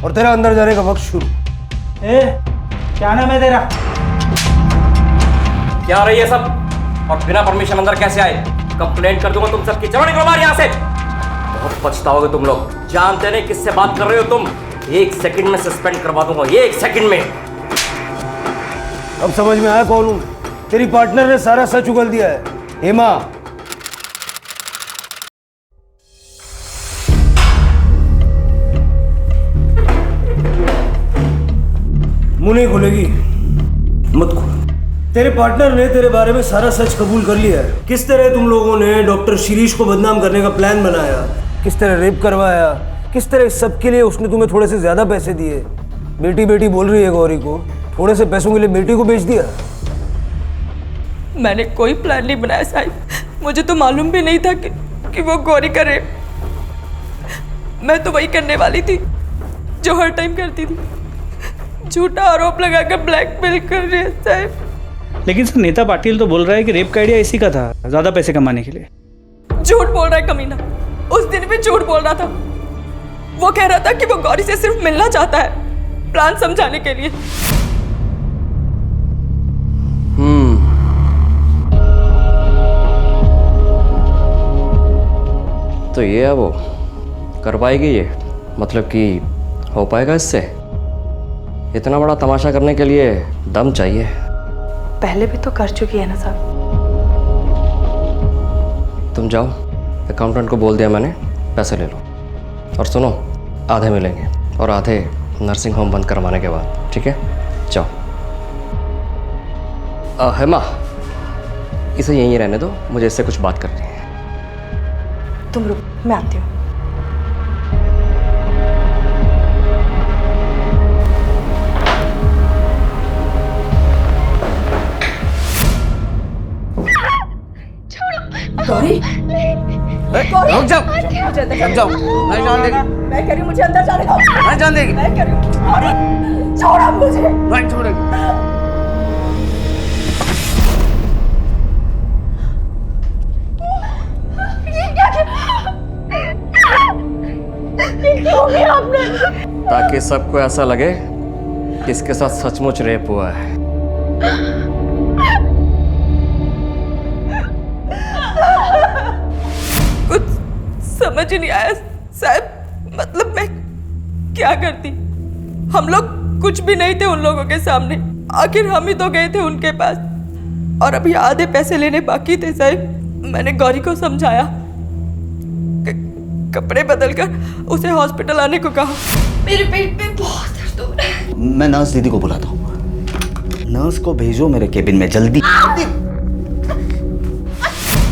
और तेरा अंदर जाने का वक्त शुरू। क्या नाम है तेरा? क्या रही है सब, और बिना परमिशन अंदर कैसे आए? कंप्लेंट कर दूंगा तुम सबकी। चलो निकलो बाहर यहाँ से। बहुत पछताओगे तुम लोग। जानते नहीं किससे बात कर रहे हो तुम। 1 सेकंड में सस्पेंड करवा दूंगा, 1 सेकंड में। अब समझ में आया कौन हूं? तेरी पार्टनर ने सारा सच उगल दिया है, हेमा। मुंह नहीं खुलेगी, मत खोल। तेरे पार्टनर ने तेरे बारे में सारा सच कबूल कर लिया है। किस तरह तुम लोगों ने डॉक्टर शिरीष को बदनाम करने का प्लान बनाया, किस तरह रेप करवाया, किस तरह इस सब के लिए उसने तुम्हें थोड़े से ज्यादा पैसे दिए। बेटी बेटी बोल रही है गौरी को, थोड़े से पैसों के लिए बेटी को बेच दिया। मैंने कोई प्लान नहीं बनाया साहिब। मुझे तो मालूम भी नहीं था कि वो गौरी का रेप। मैं तो वही करने वाली थी जो हर टाइम करती थी, झूठा आरोप लगाकर ब्लैकमेल कर रही है साहिब। लेकिन सर, नेता पाटिल तो बोल रहा है कि रेप का आइडिया इसी का था, ज्यादा पैसे कमाने के लिए। झूठ बोल रहा है कमीना। उस दिन भी झूठ बोल रहा था। वो कह रहा था कि वो गौरी से सिर्फ मिलना चाहता है, प्लान समझाने के लिए। तो ये है वो, कर पाएगी ये? मतलब कि हो पाएगा इससे? इतना बड़ा तमाशा करने के लिए दम चाहिए। पहले भी तो कर चुकी है ना साहब। तुम जाओ, अकाउंटेंट को बोल दिया मैंने, पैसे ले लो। और सुनो, आधे मिलेंगे और आधे नर्सिंग होम बंद करवाने के बाद, ठीक है? जाओ। हेमा, इसे यहीं रहने दो, मुझे इससे कुछ बात करनी है। तुम रुक, मैं आती हूँ। गौरी, रुक जाओ, रुक जाओ, नहीं जान देगी। मैं कह रही हूँ मुझे अंदर जाने दो। नहीं जान देगी। मैं कह रही हूँ गौरी, छोड़ो मुझे। नहीं छोड़ेगी। ये क्या क्यों किया आपने? ताकि सबको ऐसा लगे कि इसके साथ सचमुच रेप हुआ है। कुछ समझ ही नहीं आया साहब, मतलब मैं क्या करती? हम लोग कुछ भी नहीं थे उन लोगों के सामने, आखिर हम ही तो गए थे उनके पास, और अभी आधे पैसे लेने बाकी थे साहब। मैंने गौरी को समझाया, कपड़े बदलकर उसे हॉस्पिटल आने को कहा। मेरे पेट में बहुत दर्द हो रहा है। मैं नर्स दीदी को बुलाता हूँ। नर्स को भेजो मेरे केबिन में जल्दी।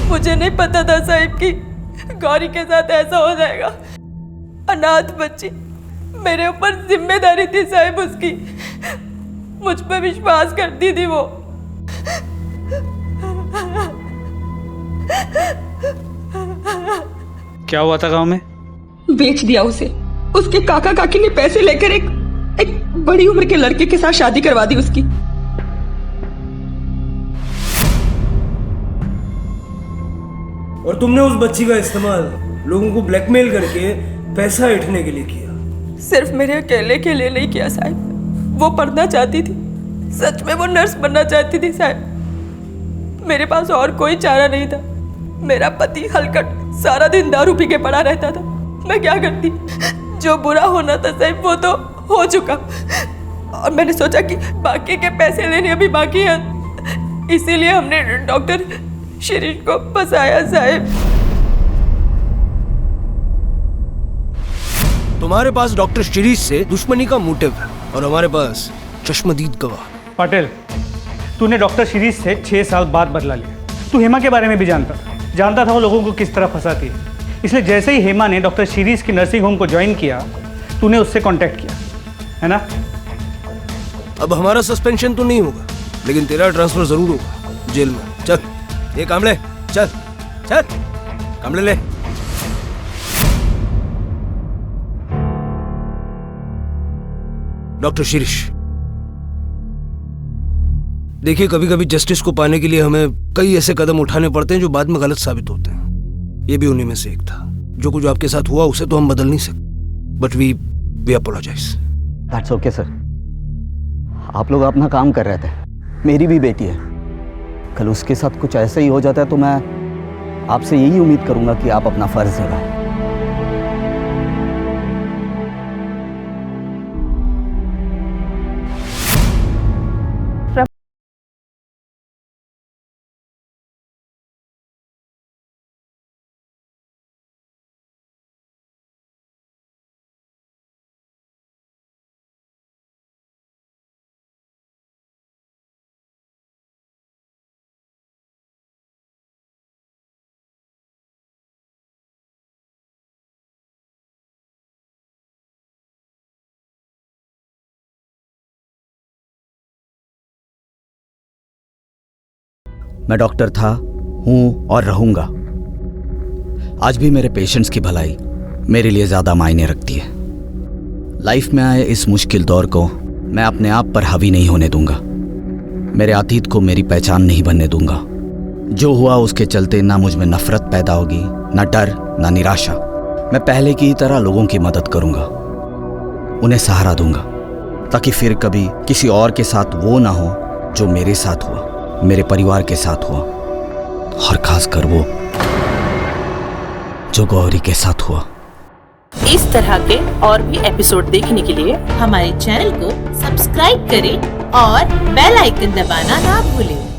मुझे नहीं पता था साहब कि गौरी के साथ ऐसा हो जाएगा। अनाथ बच्ची, मेरे ऊपर जिम्मेदारी थी साहब उसकी, मुझ पर विश्वास करती थी वो। क्या हुआ था गांव में? बेच दिया उसे। उसके काका काकी ने पैसे लेकर एक बड़ी उम्र के लड़के के साथ शादी करवा दी उसकी। और तुमने उस बच्ची का इस्तेमाल लोगों को ब्लैकमेल करके पैसा ऐंठने के लिए किया। सिर्फ मेरे अकेले के लिए नहीं किया साहब, वो पढ़ना चाहती थी, सच में वो नर्स बनना चाहती थी साहब। मेरे पास और कोई चारा नहीं था। मेरा पति हलकट सारा दिन दारू पी के पड़ा रहता था। मैं क्या करती? जो बुरा होना था साहब वो तो हो चुका, और मैंने सोचा कि बाकी के पैसे लेने अभी बाकी हैं, इसीलिए हमने डॉक्टर शिरीष को फंसाया साहब। तुम्हारे पास डॉक्टर शिरीष से दुश्मनी का मोटिव है और हमारे पास चश्मदीद गवाह। पटेल, तूने डॉक्टर शिरीष से 6 साल बाद बदला लिया। तू हेमा के बारे में भी जानता था वो लोगों को किस तरह फंसाती है। इसलिए जैसे ही हेमा ने डॉक्टर शिरीष की नर्सिंग होम को ज्वाइन किया, तूने उससे कांटेक्ट किया, है ना? अब हमारा सस्पेंशन तो नहीं होगा, लेकिन तेरा ट्रांसफर जरूर होगा जेल में। चल ये कामले, चल चल कामले ले। डॉक्टर शिरीष, देखिए कभी कभी जस्टिस को पाने के लिए हमें कई ऐसे कदम उठाने पड़ते हैं जो बाद में गलत साबित होते हैं। ये भी उन्हीं में से एक था। जो कुछ आपके साथ हुआ उसे तो हम बदल नहीं सकते, but we apologize. That's okay sir. आप लोग अपना काम कर रहे थे, मेरी भी बेटी है। कल उसके साथ कुछ ऐसा ही हो जाता है तो मैं आपसे यही उम्मीद करूंगा कि आप अपना फर्ज निभाएं। मैं डॉक्टर था, हूं और रहूंगा। आज भी मेरे पेशेंट्स की भलाई मेरे लिए ज़्यादा मायने रखती है। लाइफ में आए इस मुश्किल दौर को मैं अपने आप पर हावी नहीं होने दूंगा। मेरे अतीत को मेरी पहचान नहीं बनने दूंगा। जो हुआ उसके चलते ना मुझ में नफरत पैदा होगी, ना डर, ना निराशा। मैं पहले की तरह लोगों की मदद करूंगा, उन्हें सहारा दूंगा, ताकि फिर कभी किसी और के साथ वो ना हो जो मेरे साथ हुआ, मेरे परिवार के साथ हुआ, और खासकर वो जो गौरी के साथ हुआ। इस तरह के और भी एपिसोड देखने के लिए हमारे चैनल को सब्सक्राइब करें और बेल आइकन दबाना ना भूलें।